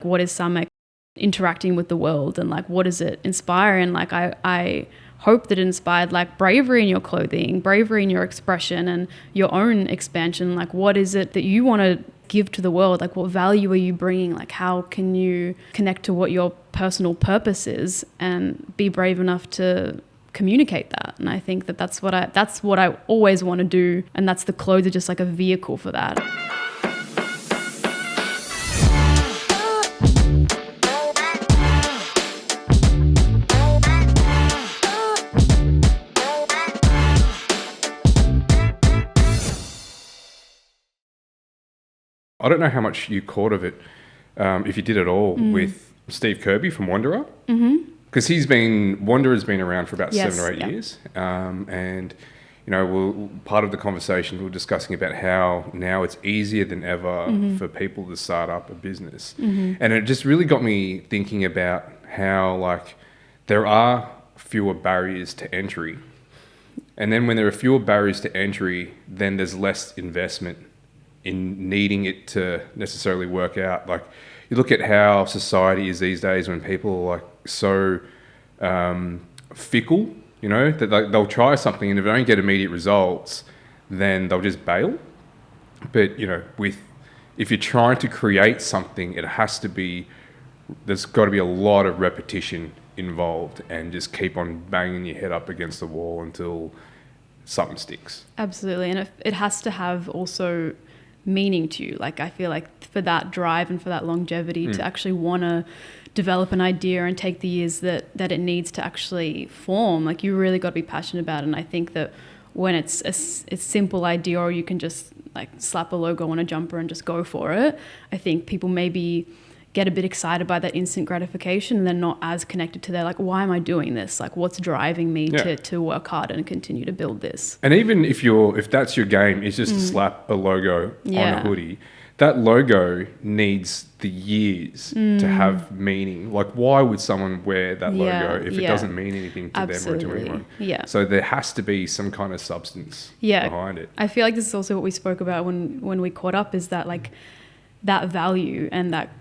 what is Samek interacting with the world, and like what does it inspire? And like I hope that it inspired like bravery in your clothing, bravery in your expression and your own expansion. Like what is it that you want to give to the world? Like what value are you bringing? Like how can you connect to what your personal purpose is and be brave enough to communicate that? And I think that that's what I always want to do, and that's the clothes are just like a vehicle for that. I don't know how much you caught of it, if you did at all, with Steve Kirby from Wanderer. Because Wanderer's been around for about 7 or 8 years. And, you know, part of the conversation we were discussing about how now it's easier than ever for people to start up a business. And it just really got me thinking about how, like, there are fewer barriers to entry. And then when there are fewer barriers to entry, then there's less investment in needing it to necessarily work out. Like, you look at how society is these days when people are like so fickle, you know, that they'll try something and if they don't get immediate results, then they'll just bail. But, you know, if you're trying to create something, there's got to be a lot of repetition involved and just keep on banging your head up against the wall until something sticks. Absolutely. And it has to have also meaning to you. Like I feel like for that drive and for that longevity to actually want to develop an idea and take the years that it needs to actually form, like you really got to be passionate about it. And I think that when it's a simple idea, or you can just like slap a logo on a jumper and just go for it, I think people maybe get a bit excited by that instant gratification and they're not as connected to their, like, why am I doing this? Like, what's driving me to work hard and continue to build this? And even if that's your game, is just to slap a logo on a hoodie, that logo needs the years to have meaning. Like, why would someone wear that logo if it doesn't mean anything to them or to anyone? Yeah. So there has to be some kind of substance behind it. I feel like this is also what we spoke about when we caught up, is that like that value and that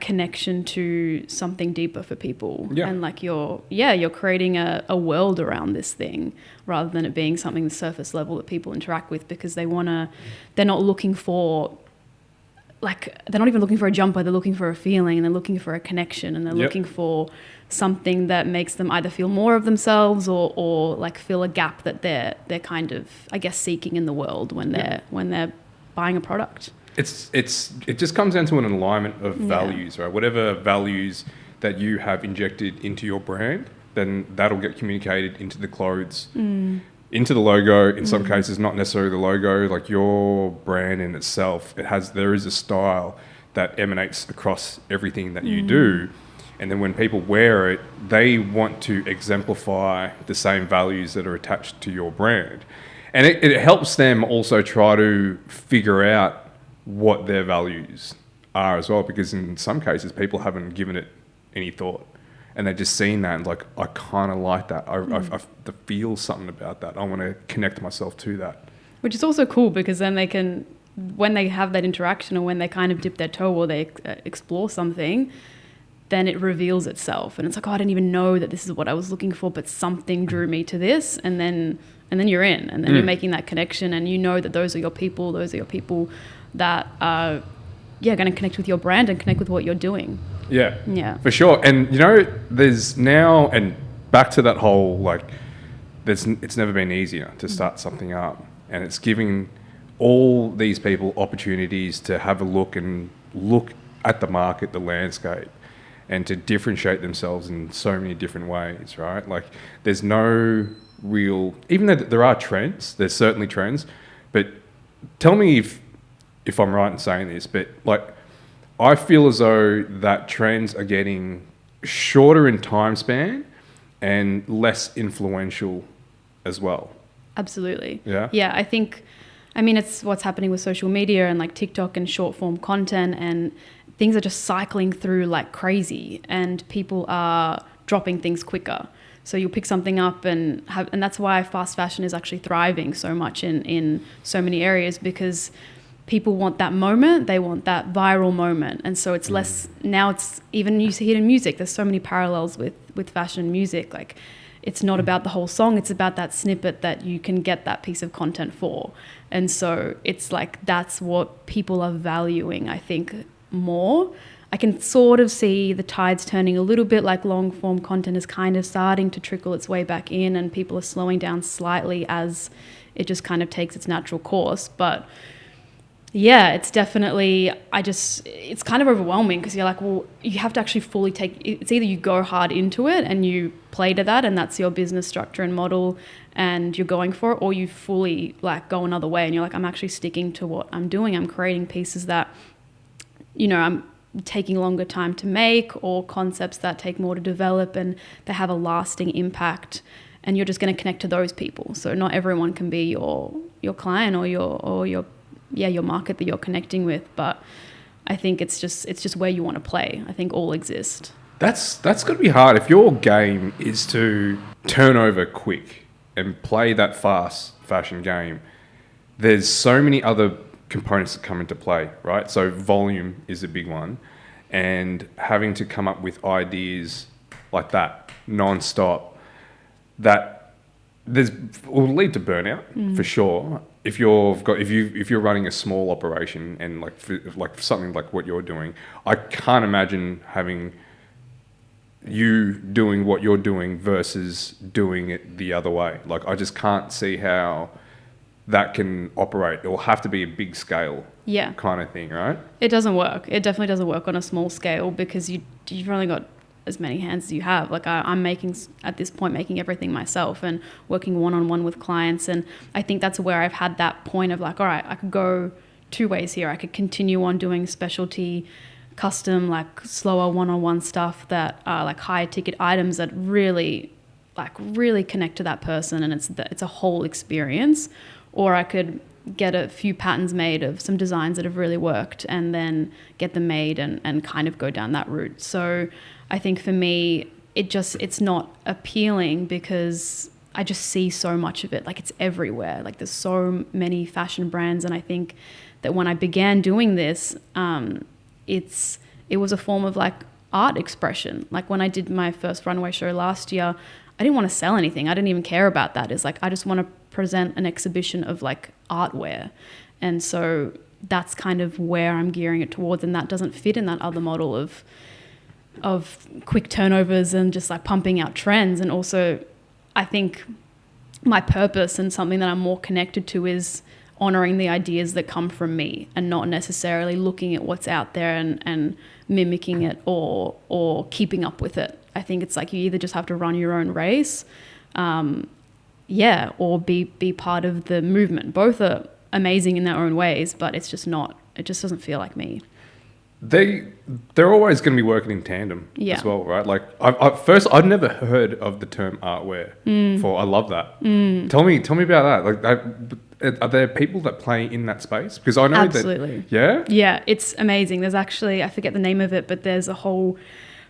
connection to something deeper for people. And like you're creating a world around this thing rather than it being something the surface level that people interact with, because they're not looking for, like, they're not even looking for a jumper, they're looking for a feeling, and they're looking for a connection, and they're looking for something that makes them either feel more of themselves or like fill a gap that they're kind of, I guess, seeking in the world when they're buying a product. It just comes down to an alignment of values, right? Whatever values that you have injected into your brand, then that'll get communicated into the clothes, into the logo. In some cases, not necessarily the logo, like your brand in itself. There is a style that emanates across everything that you do. And then when people wear it, they want to exemplify the same values that are attached to your brand. And it helps them also try to figure out what their values are as well, because in some cases people haven't given it any thought and they're just seeing that and like, I kind of like that. I feel something about that. I want to connect myself to that. Which is also cool, because then they can, when they have that interaction or when they kind of dip their toe or they explore something, then it reveals itself and it's like, oh, I didn't even know that this is what I was looking for, but something drew me to this. And then you're in, and then you're making that connection, and you know that those are your people that are going to connect with your brand and connect with what you're doing. Yeah, for sure. And you know, there's now, and back to that whole, like, it's never been easier to start something up, and it's giving all these people opportunities to have a look at the market, the landscape, and to differentiate themselves in so many different ways, right? Like, there's no real, even though there are trends, there's certainly trends, but tell me if I'm right in saying this, but like, I feel as though that trends are getting shorter in time span and less influential as well. Absolutely. Yeah, I mean, it's what's happening with social media and like TikTok and short form content, and things are just cycling through like crazy, and people are dropping things quicker. So you'll pick something up and that's why fast fashion is actually thriving so much in so many areas, because people want that moment, they want that viral moment. And so it's less, now it's, even you see it in music, there's so many parallels with fashion and music. Like, it's not about the whole song, it's about that snippet that you can get that piece of content for. And so it's like, that's what people are valuing, I think, more. I can sort of see the tides turning a little bit, like long form content is kind of starting to trickle its way back in, and people are slowing down slightly as it just kind of takes its natural course. But yeah, it's definitely, it's kind of overwhelming because you're like, well, you have to actually fully it's either you go hard into it and you play to that and that's your business structure and model and you're going for it, or you fully like go another way and you're like, I'm actually sticking to what I'm doing. I'm creating pieces that, you know, I'm taking longer time to make, or concepts that take more to develop and they have a lasting impact, and you're just going to connect to those people. So not everyone can be your client or your market that you're connecting with, but I think it's just where you want to play. I think all exist. That's got to be hard if your game is to turn over quick and play that fast fashion game. There's so many other components that come into play, right? So volume is a big one, and having to come up with ideas like that non-stop, that will lead to burnout for sure. If you're running a small operation and like something like what you're doing, I can't imagine having you doing what you're doing versus doing it the other way. Like, I just can't see how that can operate. It will have to be a big scale kind of thing, right? It doesn't work. It definitely doesn't work on a small scale because you've only got as many hands as you have. Like, I'm at this point making everything myself and working one-on-one with clients. And I think that's where I've had that point of like, all right, I could go two ways here. I could continue on doing specialty, custom, like slower one-on-one stuff that are like higher ticket items that really connect to that person. And it's a whole experience. Or I could get a few patterns made of some designs that have really worked and then get them made and kind of go down that route. So I think for me, it's not appealing because I just see so much of it. Like, it's everywhere. Like, there's so many fashion brands. And I think that when I began doing this, it was a form of like art expression. Like, when I did my first runway show last year, I didn't want to sell anything. I didn't even care about that. It's like, I just want to present an exhibition of like artwear. And so that's kind of where I'm gearing it towards. And that doesn't fit in that other model of quick turnovers and just like pumping out trends. And also I think my purpose and something that I'm more connected to is honoring the ideas that come from me and not necessarily looking at what's out there and mimicking it or keeping up with it. I think it's like you either just have to run your own race, or be part of the movement. Both are amazing in their own ways, but it just doesn't feel like me. They're always going to be working in tandem as well, right? Like, I'd never heard of the term artwear before. I love that. Tell me about that. Like, are there people that play in that space? Because I know absolutely. Yeah, it's amazing. There's actually, I forget the name of it, but there's a whole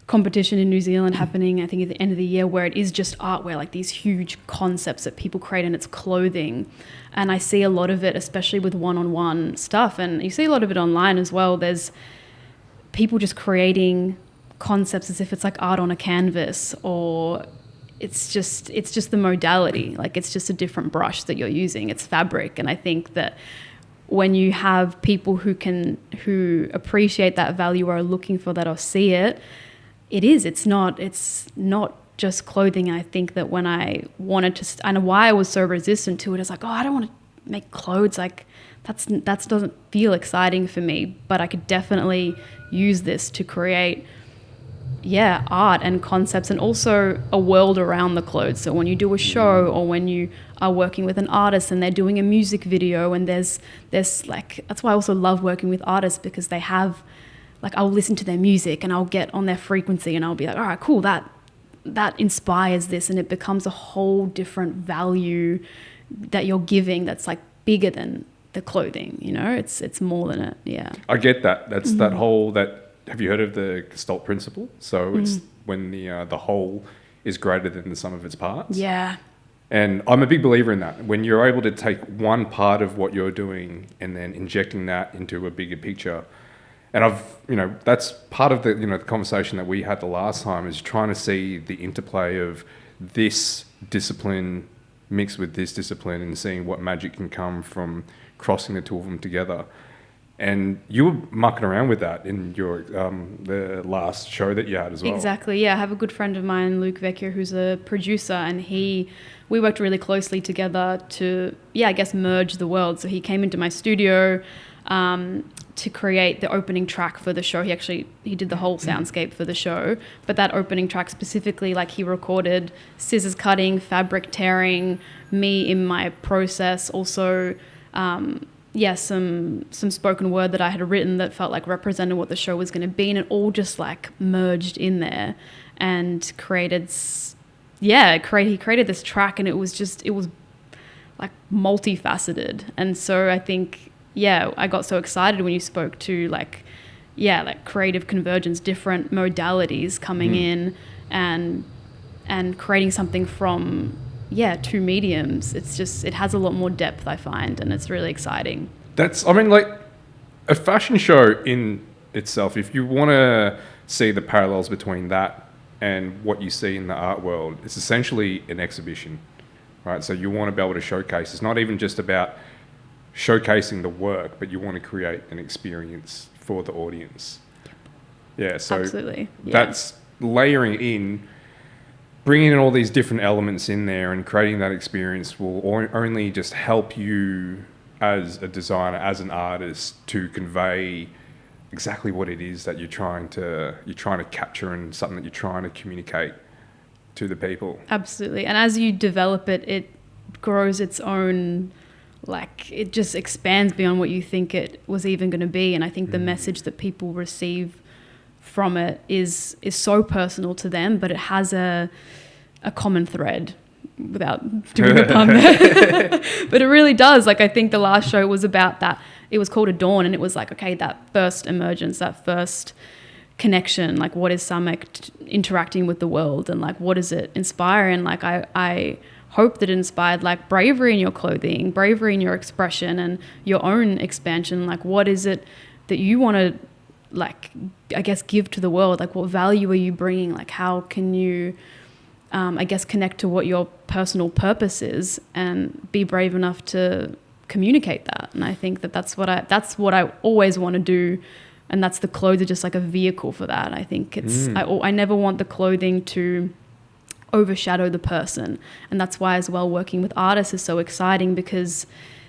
competition in New Zealand happening, I think, at the end of the year, where it is just artwear, like these huge concepts that people create, and it's clothing. And I see a lot of it, especially with one-on-one stuff, and you see a lot of it online as well. There's people just creating concepts as if it's like art on a canvas, or it's just the modality. Like, it's just a different brush that you're using. It's fabric. And I think that when you have people who appreciate that value or are looking for that or see it, it's not just clothing. I think that when I wanted to, and why I was so resistant to it, is like, oh, I don't want to make clothes. Like, that doesn't feel exciting for me, but I could definitely use this to create, art and concepts, and also a world around the clothes. So when you do a show, or when you are working with an artist and they're doing a music video, and there's like, that's why I also love working with artists, because they have, like, I'll listen to their music and I'll get on their frequency and I'll be like, all right, cool, that inspires this, and it becomes a whole different value that you're giving that's like bigger than the clothing, it's more than it. Yeah, I get that. That's that whole, have you heard of the Gestalt principle? So it's when the whole is greater than the sum of its parts. Yeah, And I'm a big believer in that. When you're able to take one part of what you're doing and then injecting that into a bigger picture. And that's part of the conversation that we had the last time, is trying to see the interplay of this discipline mixed with this discipline and seeing what magic can come from crossing the two of them together. And you were mucking around with that in your the last show that you had as well. Exactly, yeah. I have a good friend of mine, Luke Vecchio, who's a producer, and we worked really closely together to, merge the world. So he came into my studio to create the opening track for the show. He did the whole soundscape for the show, but that opening track specifically, like, he recorded scissors cutting, fabric tearing, me in my process, also some spoken word that I had written that felt like represented what the show was going to be, and it all just like merged in there and created he created this track, and it was like multifaceted. And so I think I got so excited when you spoke to like creative convergence, different modalities coming in and creating something from two mediums. It has a lot more depth, I find, and it's really exciting. A fashion show in itself, if you want to see the parallels between that and what you see in the art world, it's essentially an exhibition, right? So you want to be able to showcase. It's not even just about showcasing the work, but you want to create an experience for the audience. Yeah, so absolutely. That's layering in, bringing in all these different elements in there and creating that experience will only just help you as a designer, as an artist, to convey exactly what it is that you're trying to capture and something that you're trying to communicate to the people. Absolutely. And as you develop it, it grows its own, it just expands beyond what you think it was even going to be. And I think the message that people receive from it is so personal to them, but it has a common thread, without doing a pun there. But it really does. I think the last show was about that. It was called A Dawn, and it was that first emergence, that first connection. What is Samek interacting with the world, and what does it inspire? And I hope that it inspired bravery in your clothing, bravery in your expression, and your own expansion. What is it that you want to give to the world? What value are you bringing? How can you connect to what your personal purpose is and be brave enough to communicate that? And I think that's what I always want to do, and that's the clothes are just a vehicle for that. I think I never want the clothing to overshadow the person, and that's why as well working with artists is so exciting, because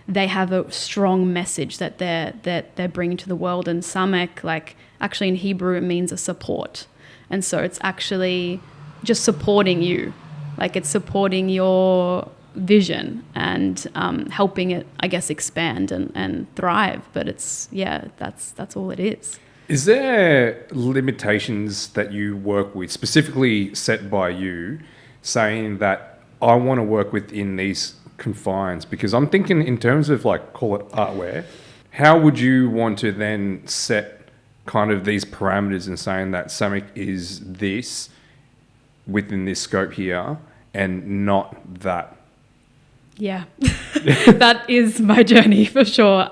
they have a strong message that they're bringing to the world. And Samek, actually in Hebrew it means a support, and so it's actually just supporting you, it's supporting your vision and helping it, expand and thrive. But it's that's all it is. Is there limitations that you work with, specifically set by you, saying that I want to work within these confines? Because I'm thinking in terms of call it artwear, how would you want to then set kind of these parameters and saying that Samek is this within this scope here and not that? Yeah, that is my journey for sure.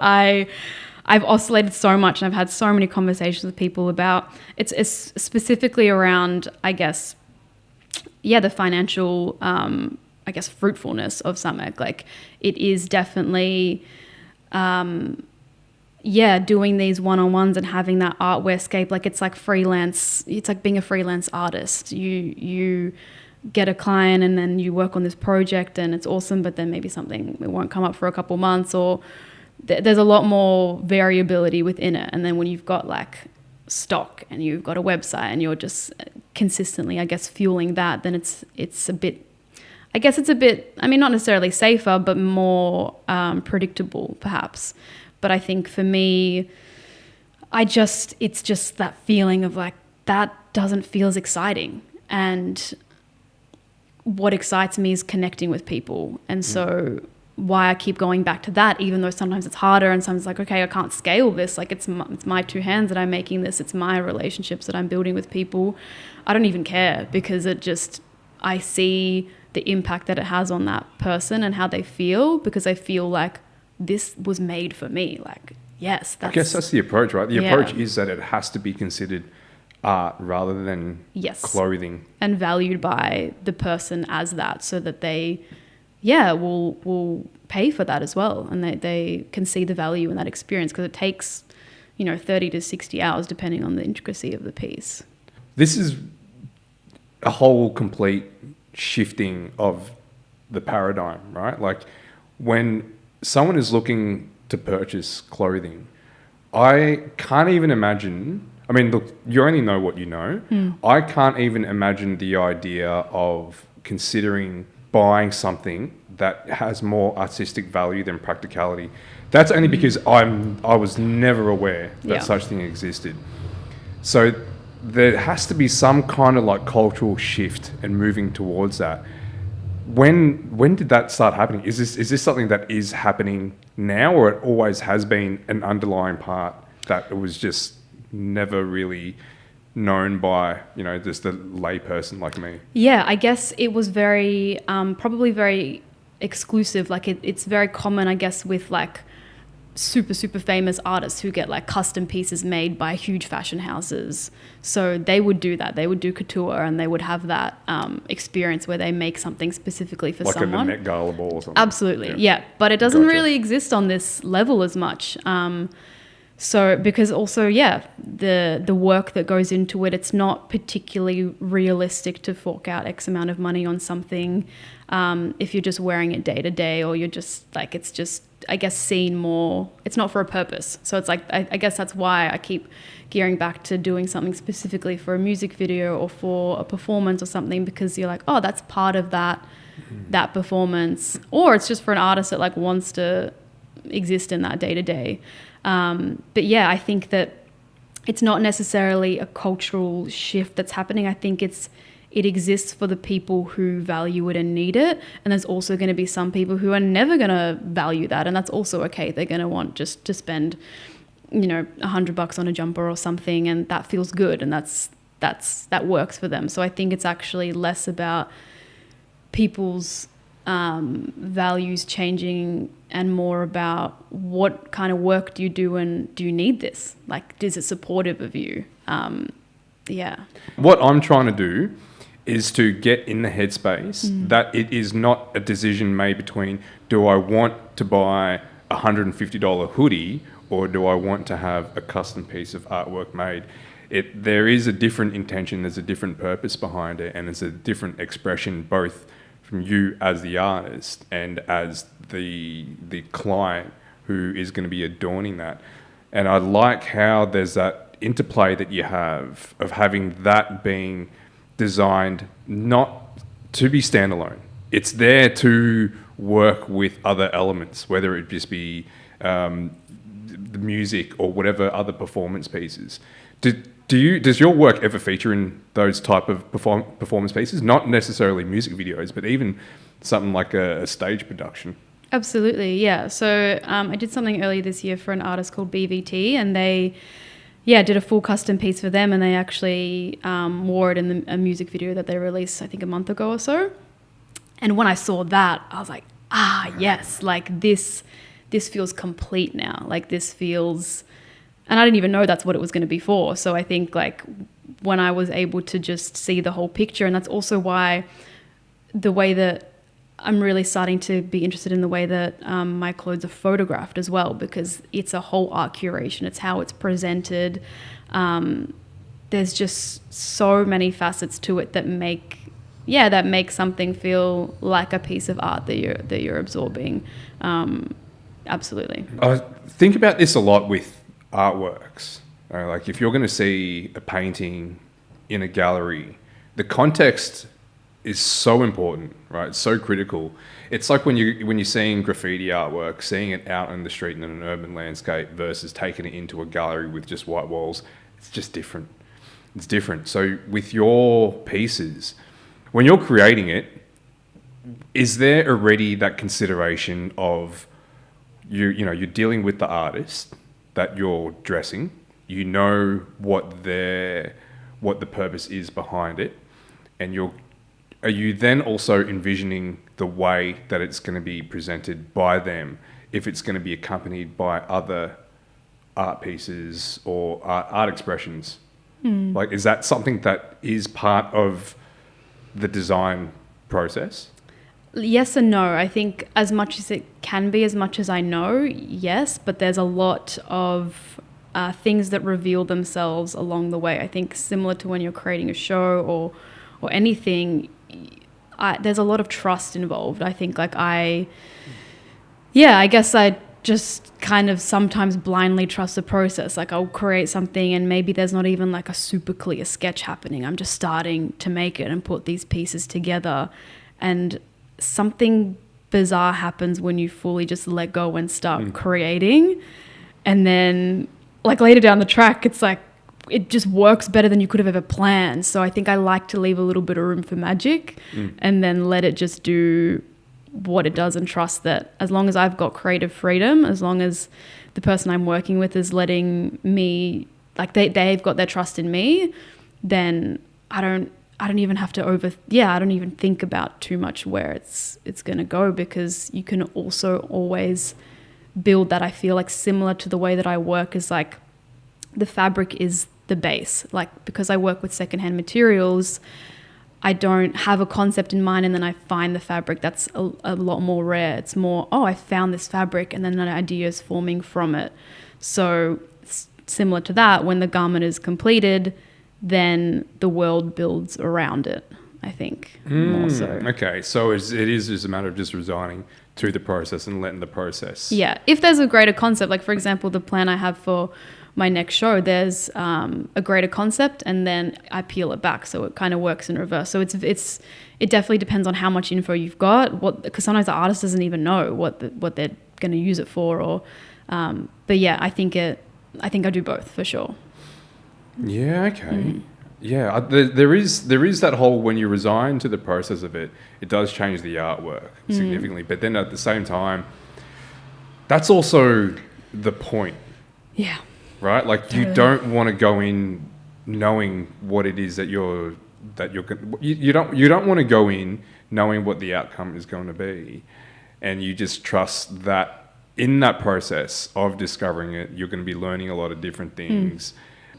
I've oscillated so much, and I've had so many conversations with people about it's specifically around, the financial, fruitfulness of Samek. It is definitely, doing these one-on-ones and having that artwear scape. It's freelance. It's being a freelance artist. You get a client and then you work on this project and it's awesome, but then maybe something, it won't come up for a couple months, or there's a lot more variability within it. And then when you've got stock and you've got a website and you're just consistently, fueling that, then it's a bit, not necessarily safer, but more predictable perhaps. But I think for me, it's just that feeling of that doesn't feel as exciting. And what excites me is connecting with people. And so why I keep going back to that, even though sometimes it's harder and sometimes okay, I can't scale this. It's my two hands that I'm making this. It's my relationships that I'm building with people. I don't even care, because I see the impact that it has on that person and how they feel, because they feel like this was made for me. Like, yes, I guess that's the approach, right? The approach is that it has to be considered art rather than clothing, and valued by the person as that, so that they will pay for that as well, and they can see the value in that experience, because it takes 30 to 60 hours depending on the intricacy of the piece. This is a whole complete shifting of the paradigm, right? Like, when someone is looking to purchase clothing, I can't even imagine. I mean, look, you only know what you know. I can't even imagine the idea of considering buying something that has more artistic value than practicality. That's only because I was never aware that such thing existed. So there has to be some kind of like cultural shift and moving towards that. When did that start happening? Is this something that is happening now, or it always has been an underlying part that it was just never really known by just a lay person like me? Yeah, I guess it was very probably very exclusive. Like it's very common, I guess, with like super famous artists who get like custom pieces made by huge fashion houses. So they would do that. They would do couture, and they would have that experience where they make something specifically for someone. Like a Met Gala ball or something. Absolutely, yeah. But it doesn't really exist on this level as much. So because also, the work that goes into it, it's not particularly realistic to fork out X amount of money on something if you're just wearing it day to day, or you're just like, it's just, I guess, seen more, it's not for a purpose. So it's like, I guess that's why I keep gearing back to doing something specifically for a music video or for a performance or something, because you're like, oh, that's part of that performance, or it's just for an artist that like wants to exist in that day to day. But yeah, I think that it's not necessarily a cultural shift that's happening. I think it exists for the people who value it and need it. And there's also going to be some people who are never going to value that. And that's also okay. They're going to want just to spend, $100 on a jumper or something, and that feels good. And that works for them. So I think it's actually less about people's values changing and more about what kind of work do you do, and do you need this? Like, is it supportive of you? What I'm trying to do is to get in the headspace that it is not a decision made between, do I want to buy a $150 hoodie, or do I want to have a custom piece of artwork made? There is a different intention, there's a different purpose behind it, and there's a different expression both from you as the artist and as the client who is going to be adorning that. And I like how there's that interplay that you have of having that being designed not to be standalone. It's there to work with other elements, whether it just be the music or whatever other performance pieces. Does your work ever feature in those type of performance pieces? Not necessarily music videos, but even something like a stage production. Absolutely, yeah. So I did something earlier this year for an artist called BVT, and they did a full custom piece for them, and they actually wore it in a music video that they released, I think, a month ago or so. And when I saw that, I was like, yes, like this feels complete now. Like this feels... And I didn't even know that's what it was going to be for. So I think like when I was able to just see the whole picture, and that's also why the way that I'm really starting to be interested in the way that my clothes are photographed as well, because it's a whole art curation. It's how it's presented. There's just so many facets to it that make something feel like a piece of art that you're absorbing. Absolutely. I think about this a lot with artworks. Like if you're going to see a painting in a gallery, the context is so important, right? It's so critical. It's like when you're seeing graffiti artwork, seeing it out in the street in an urban landscape versus taking it into a gallery with just white walls. It's just different. It's different. So with your pieces, when you're creating it, is there already that consideration of you're dealing with the artist that you're dressing, you know what the purpose is behind it, and you're are you then also envisioning the way that it's going to be presented by them, if it's going to be accompanied by other art pieces or art expressions? Like, is that something that is part of the design process? Yes and no. I think as much as it can be, as much as I know, yes, but there's a lot of things that reveal themselves along the way. I think similar to when you're creating a show or anything, there's a lot of trust involved. I think I guess I just kind of sometimes blindly trust the process. Like, I'll create something and maybe there's not even like a super clear sketch happening. I'm just starting to make it and put these pieces together, and something bizarre happens when you fully just let go and start creating. And then like later down the track, it's like it just works better than you could have ever planned. So I think I like to leave a little bit of room for magic and then let it just do what it does, and trust that as long as I've got creative freedom, as long as the person I'm working with is letting me, like they've got their trust in me, then I don't even have to I don't even think about too much where it's going to go, because you can also always build that. I feel like similar to the way that I work is like the fabric is the base. Like, because I work with secondhand materials, I don't have a concept in mind and then I find the fabric. That's a lot more rare. It's more, I found this fabric and then an idea is forming from it. So similar to that, when the garment is completed, then the world builds around it, I think, more so. Okay, so it is just a matter of just resigning to the process and letting the process. Yeah, if there's a greater concept, like for example, the plan I have for my next show, there's a greater concept and then I peel it back, so it kind of works in reverse. So it definitely depends on how much info you've got, because sometimes the artist doesn't even know what they're going to use it for, or but yeah, I think I do both for sure. Yeah, okay. Yeah, there is that whole, when you resign to the process of it, it does change the artwork significantly. But then at the same time, that's also the point. Yeah. Right? Like, you don't want to go in knowing what it is that you don't want to go in knowing what the outcome is going to be, and you just trust that in that process of discovering it, you're going to be learning a lot of different things.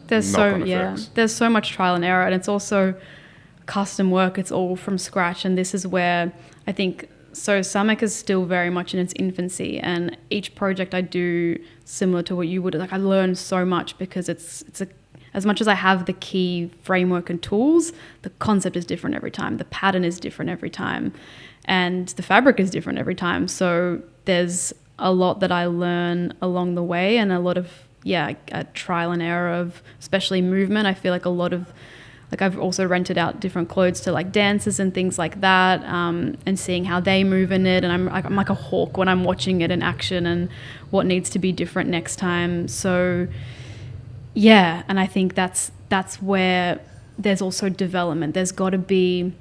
There's so much trial and error, and it's also custom work. It's all from scratch, and this is where I think Samek is still very much in its infancy, and each project I do, similar to what you would, like, I learn so much, because it's as much as I have the key framework and tools, the concept is different every time, the pattern is different every time, and the fabric is different every time. So there's a lot that I learn along the way, and a lot of a trial and error of, especially movement. I feel like a lot of, like, I've also rented out different clothes to like dancers and things like that, and seeing how they move in it. And I'm like a hawk when I'm watching it in action, and what needs to be different next time. So yeah, and I think that's where there's also development. There's got to be,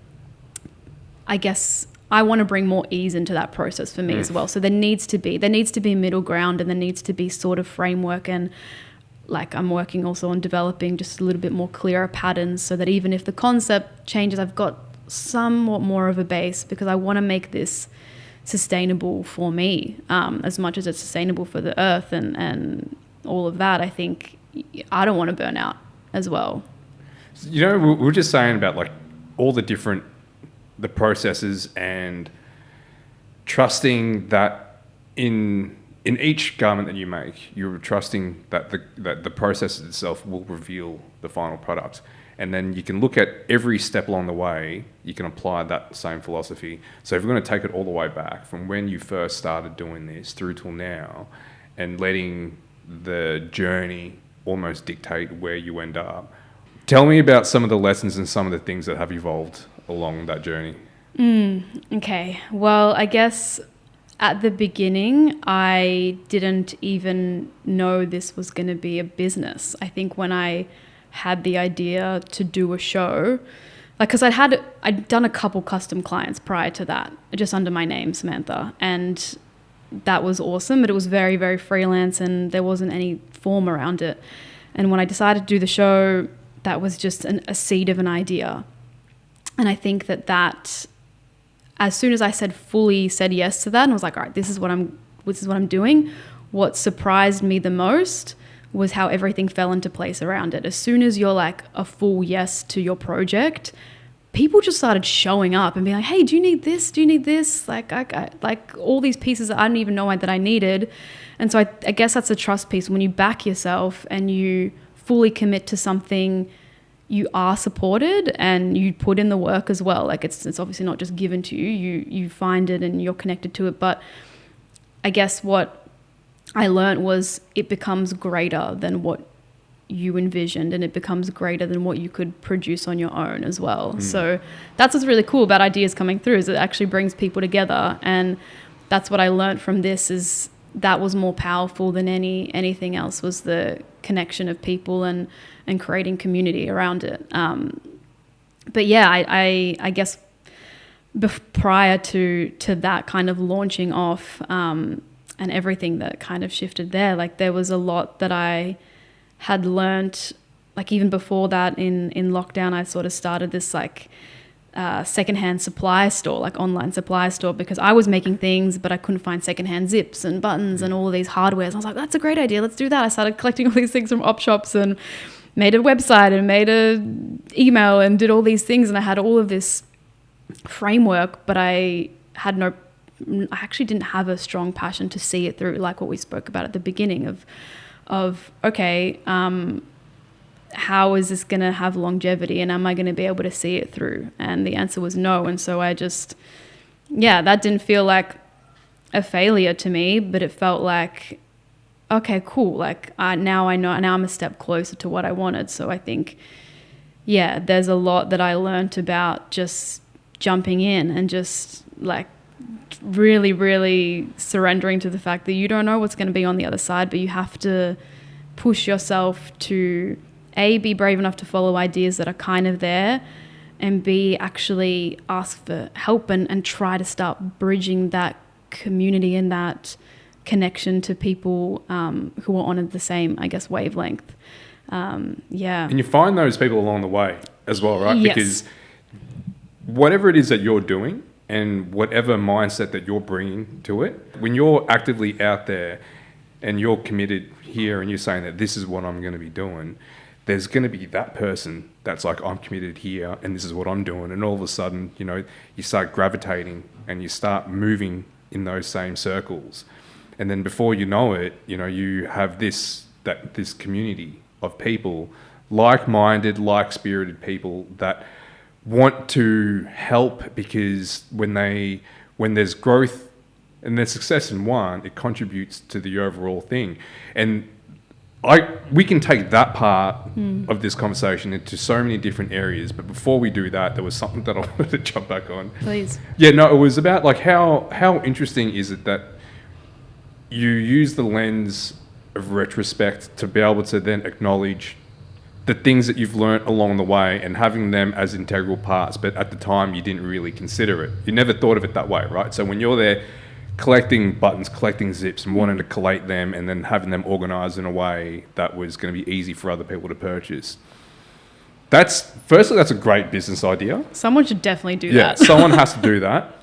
I guess, I want to bring more ease into that process for me as well. So there needs to be middle ground, and there needs to be sort of framework, and like I'm working also on developing just a little bit more clearer patterns, so that even if the concept changes, I've got somewhat more of a base, because I want to make this sustainable for me, as much as it's sustainable for the earth and all of that. I think I don't want to burn out as well. You know, we were just saying about like all the processes, and trusting that in each garment that you make, you're trusting that the process itself will reveal the final product. And then you can look at every step along the way, you can apply that same philosophy. So if we're going to take it all the way back from when you first started doing this through till now, and letting the journey almost dictate where you end up, tell me about some of the lessons and some of the things that have evolved along that journey. Okay. Well, I guess at the beginning, I didn't even know this was going to be a business. I think when I had the idea to do a show, like, because I'd done a couple custom clients prior to that, just under my name, Samantha, and that was awesome, but it was very, very freelance, and there wasn't any form around it. And when I decided to do the show, that was just a seed of an idea. And I think that as soon as I fully said yes to that, and I was like, all right, this is what I'm doing. What surprised me the most was how everything fell into place around it. As soon as you're like a full yes to your project, people just started showing up and being like, hey, do you need this? Do you need this? Like all these pieces that I didn't even know that I needed. And so I guess that's a trust piece. When you back yourself and you fully commit to something, you are supported and you put in the work as well. Like it's obviously not just given to you. You find it and you're connected to it. But I guess what I learned was it becomes greater than what you envisioned, and it becomes greater than what you could produce on your own as well. So that's what's really cool about ideas coming through, is it actually brings people together. And that's what I learned from this, is that was more powerful than anything else, was the connection of people and creating community around it. But yeah, I guess prior to that kind of launching off and everything that kind of shifted there, like there was a lot that I had learnt, like even before that in lockdown, I sort of started this like secondhand supply store, like online supply store, because I was making things, but I couldn't find secondhand zips and buttons and all of these hardwares. I was like, that's a great idea. Let's do that. I started collecting all these things from op shops and made a website and made a email and did all these things. And I had all of this framework, but I actually didn't have a strong passion to see it through, like what we spoke about at the beginning of okay, how is this going to have longevity, and am I going to be able to see it through? And the answer was no. And so that didn't feel like a failure to me, but it felt like, okay, cool. Like now I know, now I'm a step closer to what I wanted. So I think, yeah, there's a lot that I learned about just jumping in and just like really, really surrendering to the fact that you don't know what's going to be on the other side, but you have to push yourself to be brave enough to follow ideas that are kind of there, and B, actually ask for help and try to start bridging that community and that connection to people who are on the same, I guess, wavelength. Yeah. And you find those people along the way as well, right? Yes. Because whatever it is that you're doing and whatever mindset that you're bringing to it, when you're actively out there and you're committed here and you're saying that this is what I'm going to be doing, there's going to be that person that's like, I'm committed here and this is what I'm doing. And all of a sudden, you start gravitating and you start moving in those same circles. And then before you know it, you have this community of people, like-minded, like-spirited people that want to help, because when there's growth and there's success in one, it contributes to the overall thing. And we can take that part of this conversation into so many different areas, but before we do that, there was something that I wanted to jump back on. Please. Yeah, no, it was about like how interesting is it that you use the lens of retrospect to be able to then acknowledge the things that you've learnt along the way and having them as integral parts, but at the time you didn't really consider it. You never thought of it that way, right? So when you're there collecting buttons, collecting zips and wanting to collate them and then having them organised in a way that was going to be easy for other people to purchase, firstly, that's a great business idea. Someone should definitely do that. Yeah, someone has to do that.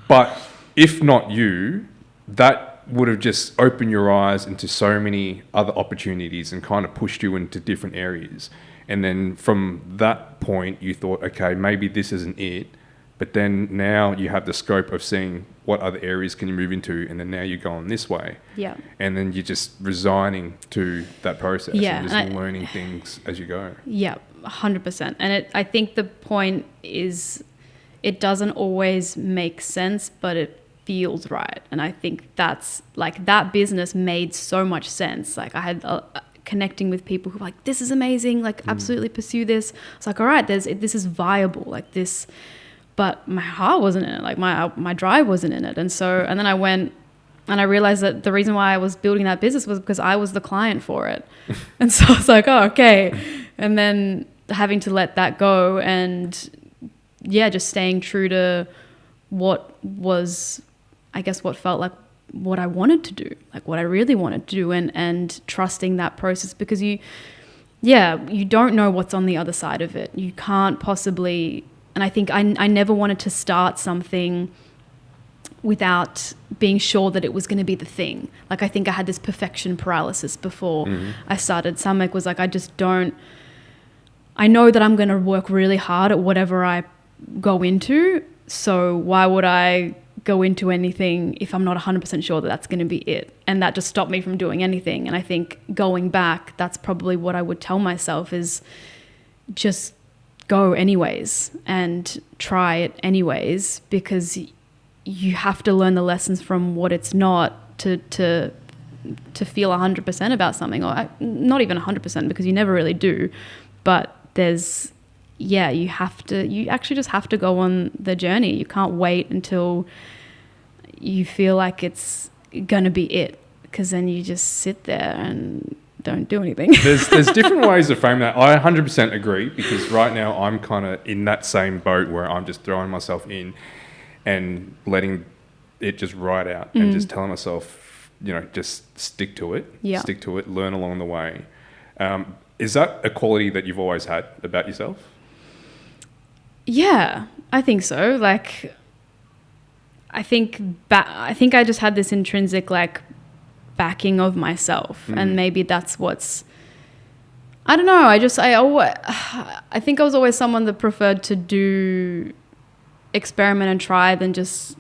But if not you, that would have just opened your eyes into so many other opportunities and kind of pushed you into different areas. And then from that point, you thought, okay, maybe this isn't it. But then now you have the scope of seeing what other areas can you move into, and then now you're going this way. Yeah. And then you're just resigning to that process and just learning things as you go. Yeah, 100%. And I think the point is it doesn't always make sense, but it feels right. And I think that's like, that business made so much sense. Like I had connecting with people who were like, this is amazing, like absolutely pursue this. It's like, all right, this is viable, like this, but my heart wasn't in it, like my drive wasn't in it. And then I went and I realized that the reason why I was building that business was because I was the client for it. And so I was like, oh, okay. And then having to let that go and just staying true to what was, I guess, what felt like what I wanted to do, like what I really wanted to do, and trusting that process, because you don't know what's on the other side of it. You can't possibly, and I think I never wanted to start something without being sure that it was going to be the thing. Like, I think I had this perfection paralysis before I started. Samek was like, I know that I'm going to work really hard at whatever I go into. So why would I go into anything if I'm not 100% sure that that's going to be it? And that just stopped me from doing anything. And I think going back, that's probably what I would tell myself is just go anyways and try it anyways, because you have to learn the lessons from what it's not to feel 100% about something, or not even 100%, because you never really do. But you actually just have to go on the journey. You can't wait until you feel like it's going to be it, because then you just sit there and don't do anything. There's different ways to frame that. I 100% agree, because right now I'm kind of in that same boat where I'm just throwing myself in and letting it just ride out and just telling myself, just stick to it, learn along the way. Is that a quality that you've always had about yourself? Yeah, I think so. Like, I think I just had this intrinsic backing of myself, and maybe that's what's. I don't know. I think I was always someone that preferred to do experiment and try than just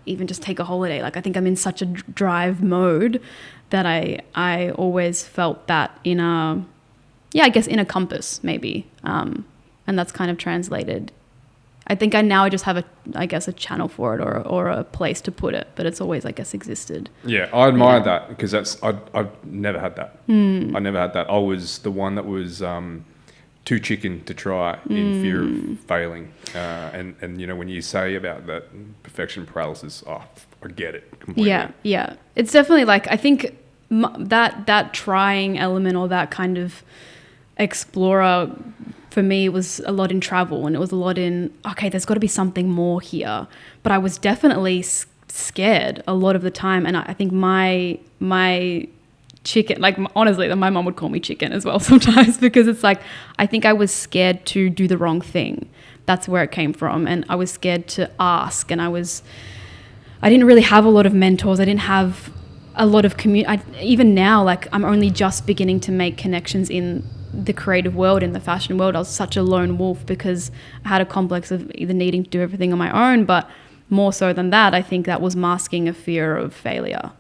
even just take a holiday. Like, I think I'm in such a drive mode that I always felt that in a compass maybe, and that's kind of translated. I think I just have a channel for it or a place to put it, but it's always, I guess, existed. Yeah, I admire that, because I've never had that. I never had that. I was the one that was too chicken to try in fear of failing. And when you say about that perfection paralysis, I get it completely. Yeah. It's definitely I think that trying element, or that kind of explorer, for me, it was a lot in travel, and it was a lot in, okay, there's got to be something more here. But I was definitely scared a lot of the time. And I think my chicken, honestly, my mom would call me chicken as well sometimes, because it's I think I was scared to do the wrong thing. That's where it came from. And I was scared to ask, and I didn't really have a lot of mentors. I didn't have a lot of even now, I'm only just beginning to make connections in the creative world, in the fashion world. I was such a lone wolf because I had a complex of either needing to do everything on my own, but more so than that, I think that was masking a fear of failure.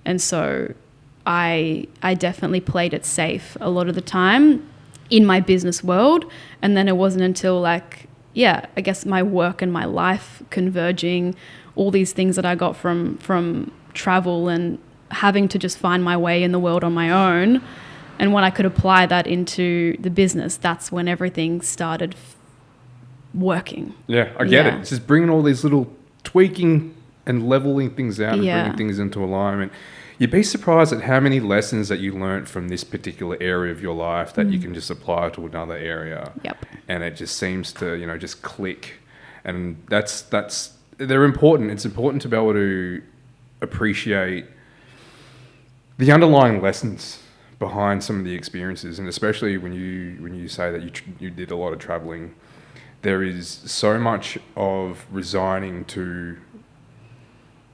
And so I definitely played it safe a lot of the time in my business world. And then it wasn't until I guess my work and my life converging, all these things that I got from travel and having to just find my way in the world on my own. And when I could apply that into the business, that's when everything started working. Yeah, I get it. It's just bringing all these little tweaking and leveling things out and bringing things into alignment. You'd be surprised at how many lessons that you learned from this particular area of your life that you can just apply to another area. Yep. And it just seems to, just click. And they're important. It's important to be able to appreciate the underlying lessons behind some of the experiences, and especially when you say that you did a lot of traveling, there is so much of resigning to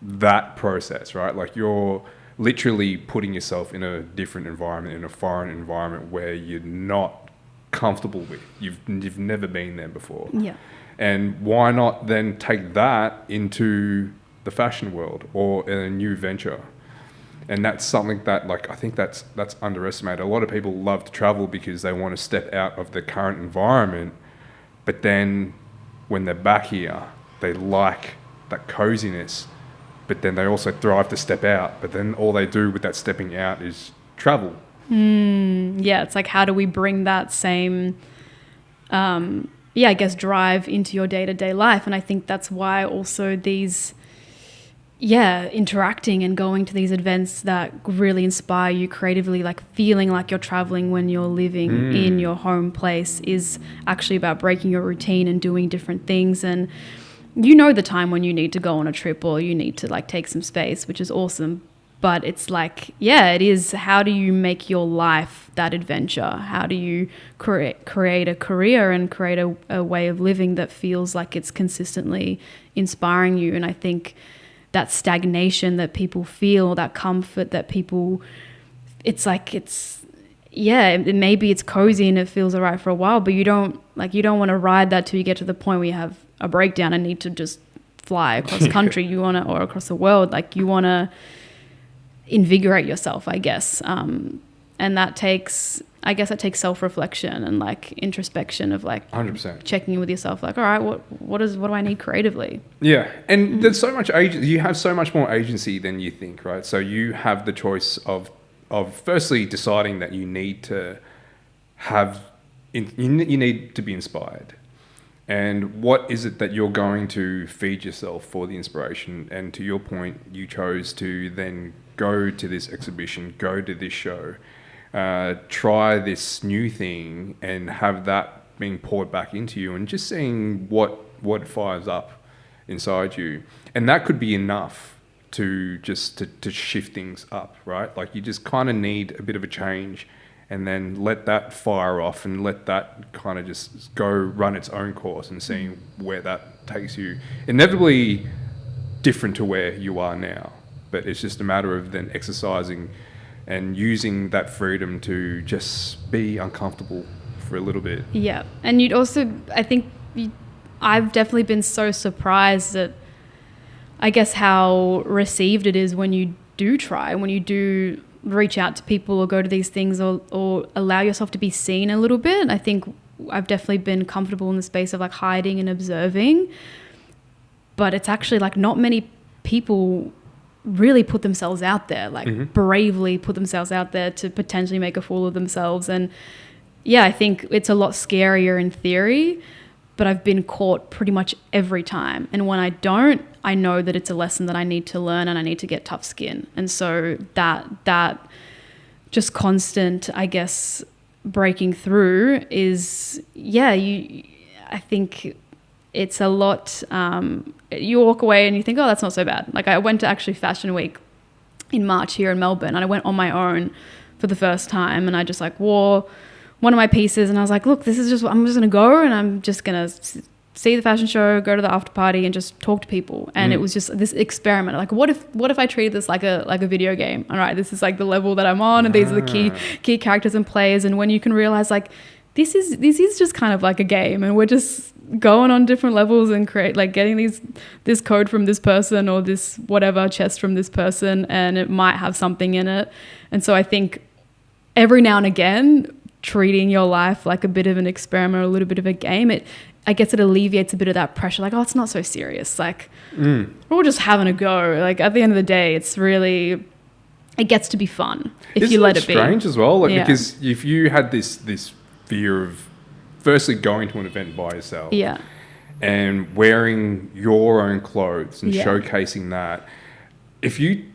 that process, right? You're literally putting yourself in a different environment, in a foreign environment where you're not comfortable with. You've never been there before. Yeah. And why not then take that into the fashion world or in a new venture? And that's something that I think that's underestimated. A lot of people love to travel because they want to step out of the current environment, but then when they're back here, they like that coziness, but then they also thrive to step out. But then all they do with that stepping out is travel. Yeah, it's how do we bring that same, I guess, drive into your day-to-day life? And I think that's why also these... interacting and going to these events that really inspire you creatively, feeling like you're traveling when you're living in your home place, is actually about breaking your routine and doing different things. And the time when you need to go on a trip or you need to take some space, which is awesome. But it's like, yeah, it is. How do you make your life that adventure? How do you create a career and create a way of living that feels like it's consistently inspiring you? And I think that stagnation that people feel, that comfort that people, maybe it's cozy and it feels all right for a while, but you don't want to ride that till you get to the point where you have a breakdown and need to just fly across the country. Or across the world. Like, you want to invigorate yourself, I guess. And that takes self-reflection and like introspection of like 100% checking in with yourself. Like, all right, what do I need creatively? Yeah. And there's so much you have so much more agency than you think, right? So you have the choice of firstly deciding that you need to you need to be inspired. And what is it that you're going to feed yourself for the inspiration? And to your point, you chose to then go to this exhibition, go to this show, try this new thing and have that being poured back into you and just seeing what fires up inside you. And that could be enough to shift things up, right? Like, you just kind of need a bit of a change and then let that fire off and let that kind of just go run its own course and seeing where that takes you. Inevitably different to where you are now, but it's just a matter of then exercising and using that freedom to just be uncomfortable for a little bit. Yeah. And I've definitely been so surprised at, I guess, how received it is when you do try, when you do reach out to people or go to these things or allow yourself to be seen a little bit. I think I've definitely been comfortable in the space of like hiding and observing, but it's actually like not many people really put themselves out there, like bravely put themselves out there to potentially make a fool of themselves. And yeah, I think it's a lot scarier in theory, but I've been caught pretty much every time. And when I don't, I know that it's a lesson that I need to learn and I need to get tough skin. And so that just constant, I guess, breaking through is, I think it's a lot. You walk away and you think, oh, that's not so bad. Like, I went to actually Fashion Week in March here in Melbourne, and I went on my own for the first time, and I just like wore one of my pieces, and I was like, look, I'm just going to go and I'm just going to see the fashion show, go to the after party and just talk to people. And it was just this experiment. Like, what if I treated this like a video game? All right, this is like the level that I'm on, and these are the key characters and players. And when you can realize like, this is just kind of like a game, and we're just going on different levels and create like getting this code from this person or this whatever chest from this person, and it might have something in it. And so I think every now and again, treating your life like a bit of an experiment or a little bit of a game, I guess it alleviates a bit of that pressure. Like, oh, it's not so serious. Like, we're all just having a go. Like, at the end of the day, it's really, it gets to be fun if you let it be. Isn't it strange as well? Like, because if you had this fear of firstly going to an event by yourself, and wearing your own clothes and showcasing that, if you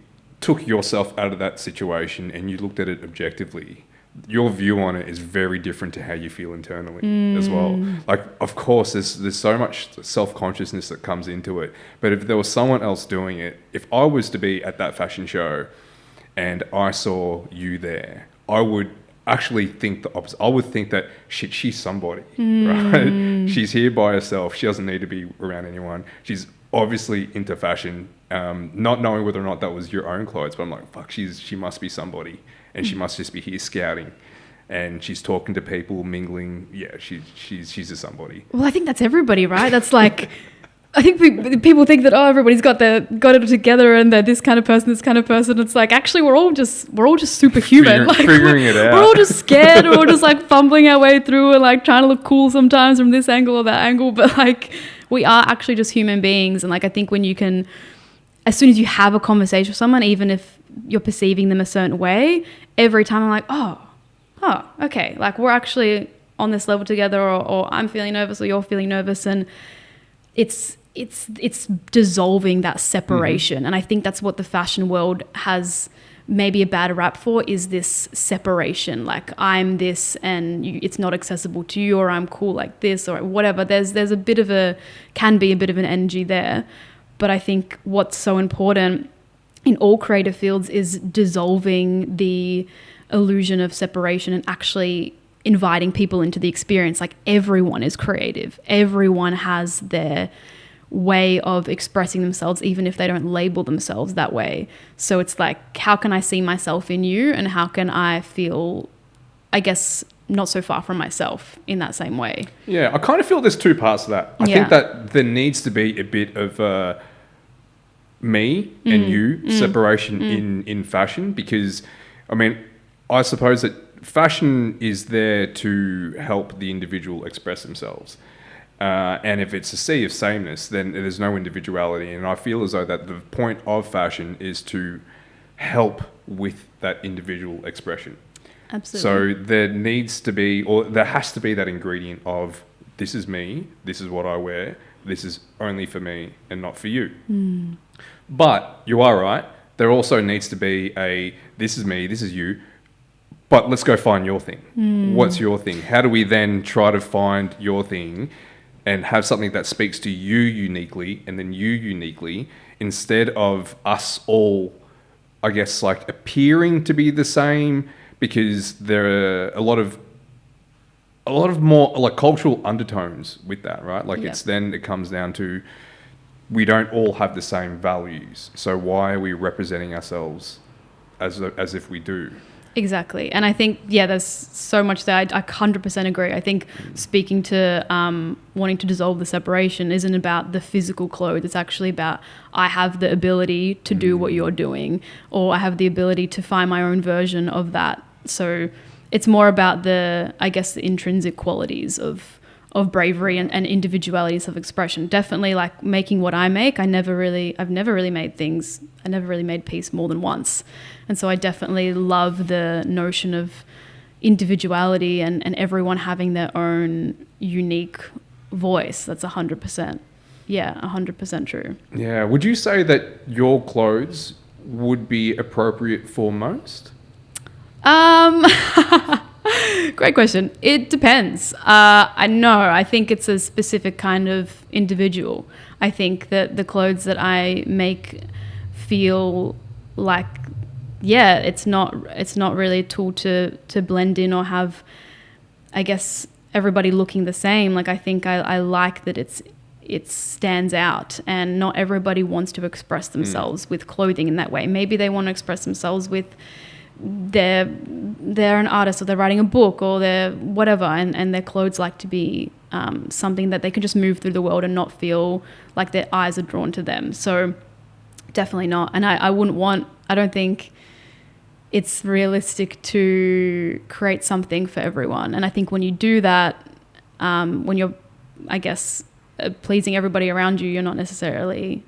took yourself out of that situation and you looked at it objectively, your view on it is very different to how you feel internally as well. Like, of course, there's so much self-consciousness that comes into it. But if there was someone else doing it, if I was to be at that fashion show and I saw you there, I would actually think the opposite. I would think that, shit, she's somebody, right? She's here by herself. She doesn't need to be around anyone. She's obviously into fashion, not knowing whether or not that was your own clothes. But I'm like, fuck, she must be somebody. And she must just be here scouting, and she's talking to people, mingling. Yeah, she's a somebody. Well, I think that's everybody, right? That's like, I think people think that, oh, everybody's got it together and they're this kind of person, this kind of person. It's like, actually, we're all just superhuman. Figuring it out. We're all just scared. We're all just like fumbling our way through and like trying to look cool sometimes from this angle or that angle. But like, we are actually just human beings. And like, I think when you can, as soon as you have a conversation with someone, even if you're perceiving them a certain way, every time I'm like, oh, okay, like we're actually on this level together, or I'm feeling nervous or you're feeling nervous, and it's dissolving that separation. And I think that's what the fashion world has maybe a bad rap for, is this separation. Like, I'm this and it's not accessible to you, or I'm cool like this or whatever. There's can be a bit of an energy there. But I think what's so important in all creative fields is dissolving the illusion of separation and actually inviting people into the experience. Like, everyone is creative. Everyone has their way of expressing themselves, even if they don't label themselves that way. So it's like, how can I see myself in you, and how can I feel, I guess, not so far from myself in that same way? Yeah, I kind of feel there's two parts to that. I think that there needs to be a bit of me and you separation in fashion, because, I mean, I suppose that fashion is there to help the individual express themselves. And if it's a sea of sameness, then there's no individuality. And I feel as though that the point of fashion is to help with that individual expression. Absolutely. So there needs to be, or there has to be, that ingredient of, this is me, this is what I wear, this is only for me and not for you. But you are right. There also needs to be a, this is me, this is you, but let's go find your thing. What's your thing? How do we then try to find your thing and have something that speaks to you uniquely, and then you uniquely, instead of us all, I guess, like, appearing to be the same, because there are a lot of more like cultural undertones with that, right? Like, it's then it comes down to, we don't all have the same values. So why are we representing ourselves as if we do? Exactly. And I think, there's so much that I 100% agree. I think speaking to wanting to dissolve the separation isn't about the physical clothes. It's actually about, I have the ability to do what you're doing, or I have the ability to find my own version of that. So it's more about the intrinsic qualities of bravery and individuality, self-expression. Definitely, like, making what I make, I've never really made peace more than once. And so I definitely love the notion of individuality and everyone having their own unique voice. That's 100%. Yeah, 100% true. Yeah. Would you say that your clothes would be appropriate for most? Great question. It depends. I think it's a specific kind of individual. I think that the clothes that I make feel like, it's not really a tool to blend in or have, I guess, everybody looking the same. Like, I think I like that it stands out, and not everybody wants to express themselves with clothing in that way. Maybe they want to express themselves with they're an artist, or they're writing a book, or they're whatever, and their clothes like to be something that they can just move through the world and not feel like their eyes are drawn to them. So definitely not. And I don't think it's realistic to create something for everyone. And I think when you do that, when you're, I guess, pleasing everybody around you, you're not necessarily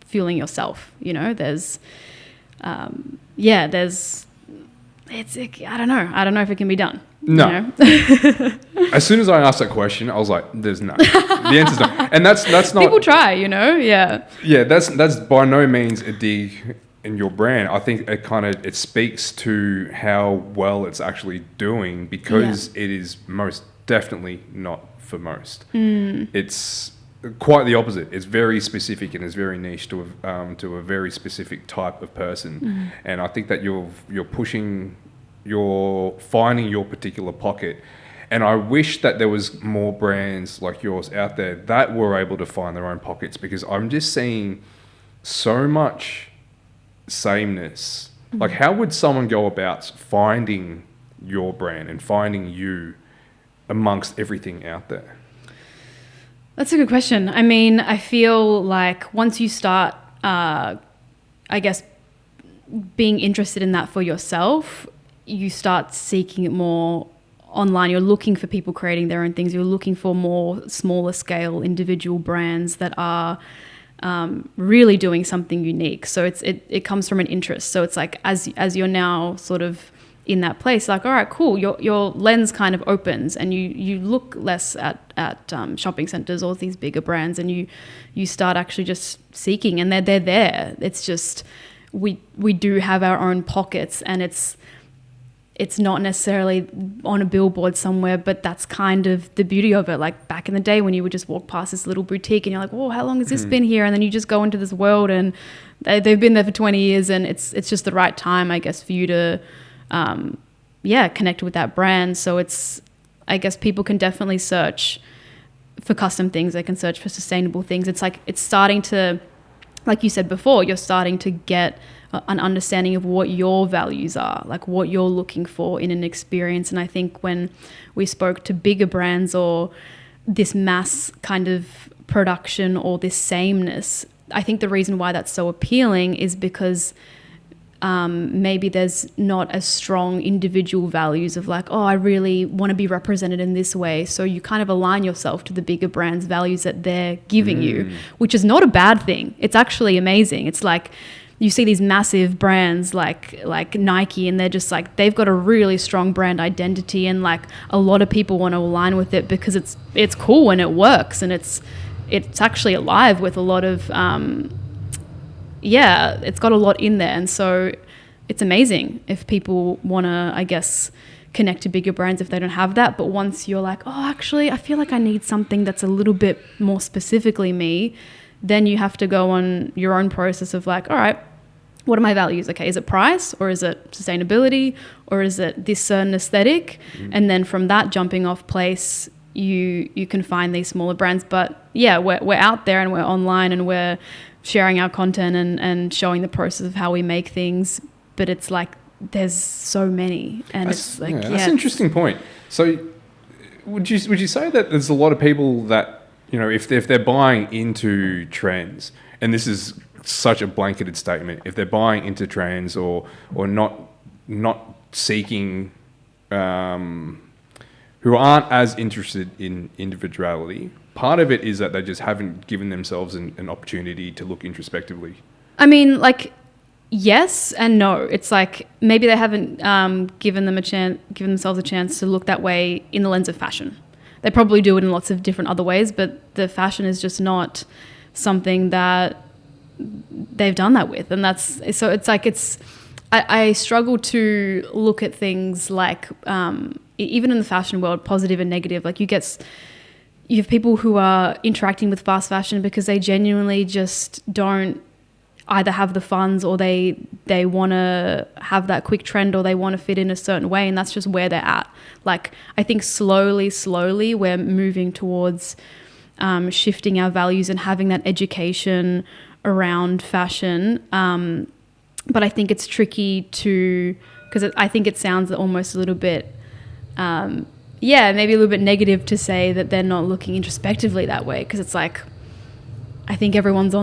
fueling yourself. There's I don't know if it can be done. No. As soon as I asked that question, I was like, there's no. The answer's no. And that's not... People try, Yeah. Yeah, that's by no means a dig in your brand. I think it speaks to how well it's actually doing, because it is most definitely not for most. It's quite the opposite. It's very specific and it's very niche to a very specific type of person. And I think that you're finding your particular pocket. And I wish that there was more brands like yours out there that were able to find their own pockets, because I'm just seeing so much sameness. Like, how would someone go about finding your brand and finding you amongst everything out there? That's a good question. I mean, I feel like once you start, I guess, being interested in that for yourself, you start seeking it more online. You're looking for people creating their own things. You're looking for more smaller scale individual brands that are really doing something unique. So it comes from an interest. So it's like, as you're now sort of in that place, like, all right, cool, your lens kind of opens, and you look less at shopping centers or these bigger brands, and you start actually just seeking, and they're there. It's just we do have our own pockets, and it's it's not necessarily on a billboard somewhere, but that's kind of the beauty of it. Like back in the day when you would just walk past this little boutique and you're like, whoa, how long has this been here? And then you just go into this world and they've been there for 20 years and it's just the right time, I guess, for you to, connect with that brand. So I guess people can definitely search for custom things. They can search for sustainable things. It's like, it's starting to, like you said before, you're starting to get an understanding of what your values are, like what you're looking for in an experience. And I think when we spoke to bigger brands or this mass kind of production or this sameness, I think the reason why that's so appealing is because maybe there's not as strong individual values of like, oh, I really want to be represented in this way. So you kind of align yourself to the bigger brands' values that they're giving you, which is not a bad thing. It's actually amazing. It's like, you see these massive brands like Nike, and they're just like, they've got a really strong brand identity, and like a lot of people want to align with it because it's cool and it works, and it's actually alive with a lot of it's got a lot in there. And so it's amazing if people want to, I guess, connect to bigger brands if they don't have that. But once you're like, oh, actually I feel like I need something that's a little bit more specifically me, then you have to go on your own process of like, all right, what are my values? Okay, is it price, or is it sustainability, or is it this certain aesthetic? And then from that jumping off place, you can find these smaller brands. But yeah, we're out there and we're online and we're sharing our content and showing the process of how we make things. But it's like there's so many, and it's like that's an interesting point. So would you say that there's a lot of people that, you know, if they're buying into trends, and this is such a blanketed statement, if they're buying into trends or not seeking, who aren't as interested in individuality, part of it is that they just haven't given themselves an opportunity to look introspectively. I mean, like, yes and no. It's like maybe they haven't given themselves a chance to look that way in the lens of fashion. They probably do it in lots of different other ways, but the fashion is just not something that they've done that with. And so it's like, I struggle to look at things like, even in the fashion world, positive and negative. Like you have people who are interacting with fast fashion because they genuinely just don't either have the funds, or they want to have that quick trend, or they want to fit in a certain way, and that's just where they're at. Like I think slowly we're moving towards shifting our values and having that education around fashion. But I think it's tricky because I think it sounds almost a little bit maybe a little bit negative to say that they're not looking introspectively that way, because it's like, I think everyone's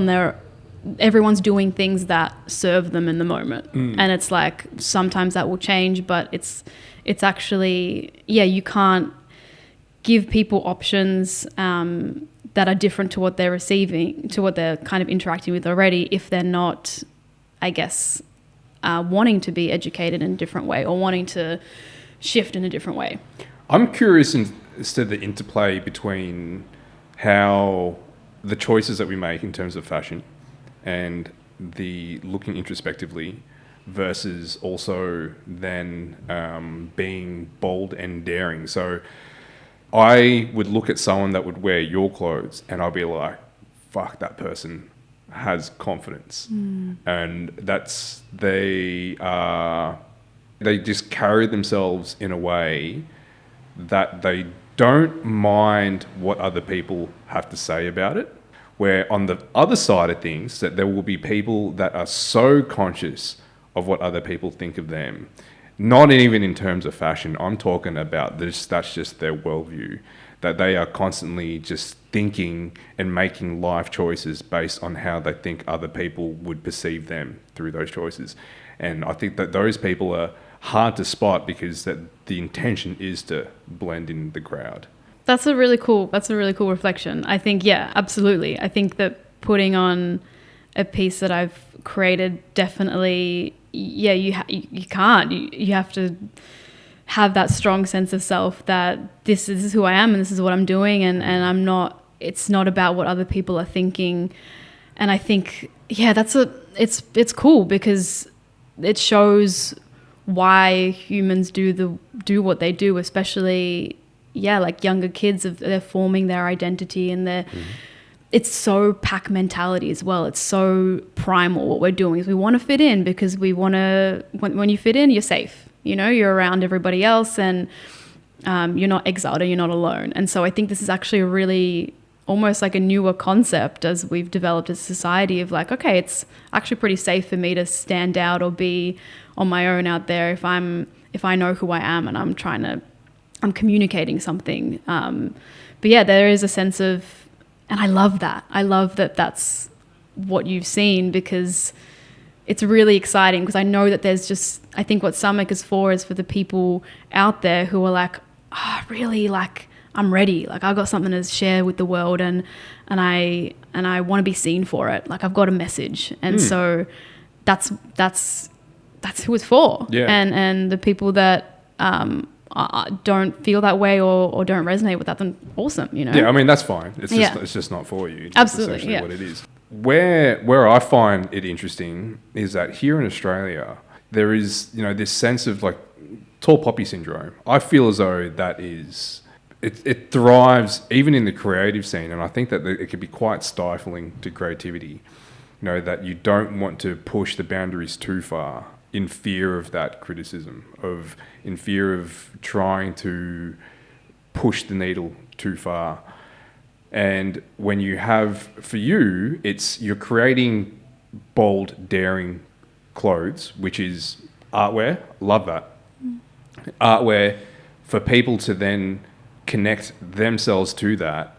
doing things that serve them in the moment. And it's like, sometimes that will change, but it's actually, you can't give people options that are different to what they're receiving, to what they're kind of interacting with already, if they're not, I guess, wanting to be educated in a different way or wanting to shift in a different way. I'm curious as to the interplay between how the choices that we make in terms of fashion and the looking introspectively versus also then being bold and daring. So I would look at someone that would wear your clothes and I'll be like, fuck, that person has confidence. And they just carry themselves in a way that they don't mind what other people have to say about it. Where on the other side of things, that there will be people that are so conscious of what other people think of them, not even in terms of fashion. I'm talking about this, that's just their worldview, that they are constantly just thinking and making life choices based on how they think other people would perceive them through those choices. And I think that those people are hard to spot because that the intention is to blend in the crowd. That's a really cool reflection. I think, yeah, absolutely. I think that putting on a piece that I've created, definitely, you can't. You have to have that strong sense of self that this is who I am and this is what I'm doing, and I'm not. It's not about what other people are thinking. And I think, yeah, it's cool because it shows why humans do what they do, especially like younger kids. They're forming their identity, and it's so pack mentality as well. It's so primal. What we're doing is we want to fit in, because we want to, when you fit in, you're safe. You know, you're around everybody else, and you're not exiled, and you're not alone. And so I think this is actually a really almost like a newer concept as we've developed as a society of like, okay, it's actually pretty safe for me to stand out or be on my own out there if I know who I am and I'm communicating something. But yeah, there is a sense of, and I love that that's what you've seen, because it's really exciting, because I know that there's just, I think what Samek is for the people out there who are like, really, like, I'm ready. Like, I've got something to share with the world, and I want to be seen for it. Like, I've got a message. And so that's who it's for. Yeah. And the people that don't feel that way or don't resonate with that, then awesome, you know? Yeah, I mean, that's fine. It's just not for you. That's absolutely, essentially what it is. Where I find it interesting is that here in Australia, there is, you know, this sense of like tall poppy syndrome. I feel as though that is... It thrives even in the creative scene, and I think that it can be quite stifling to creativity. You know, that you don't want to push the boundaries too far in fear of that criticism, in fear of trying to push the needle too far. And when you have, for you, you're creating bold, daring clothes, which is artwear. Love that. Artwear for people to then connect themselves to that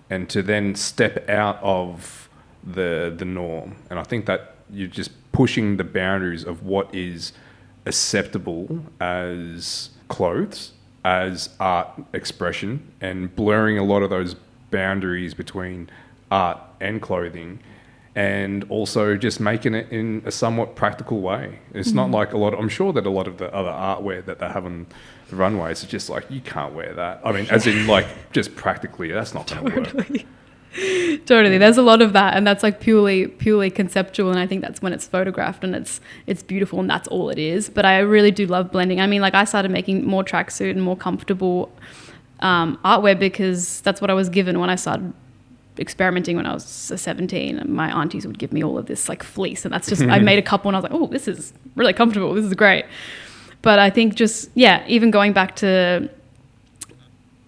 and to then step out of the norm. And I think that you're just pushing the boundaries of what is acceptable as clothes, as art expression, and blurring a lot of those boundaries between art and clothing, and also just making it in a somewhat practical way. It's not like I'm sure that a lot of the other artwear that they have on the runways are just like, you can't wear that. I mean, as in like just practically, that's not going to work. Totally. There's a lot of that, and that's like purely conceptual, and I think that's when it's photographed and it's beautiful, and that's all it is. But I really do love blending. I mean, like, I started making more tracksuit and more comfortable artwear because that's what I was given when I started experimenting when I was 17, and my aunties would give me all of this like fleece, and that's just I made a couple and I was like, oh, this is really comfortable, this is great. But I think just even going back to,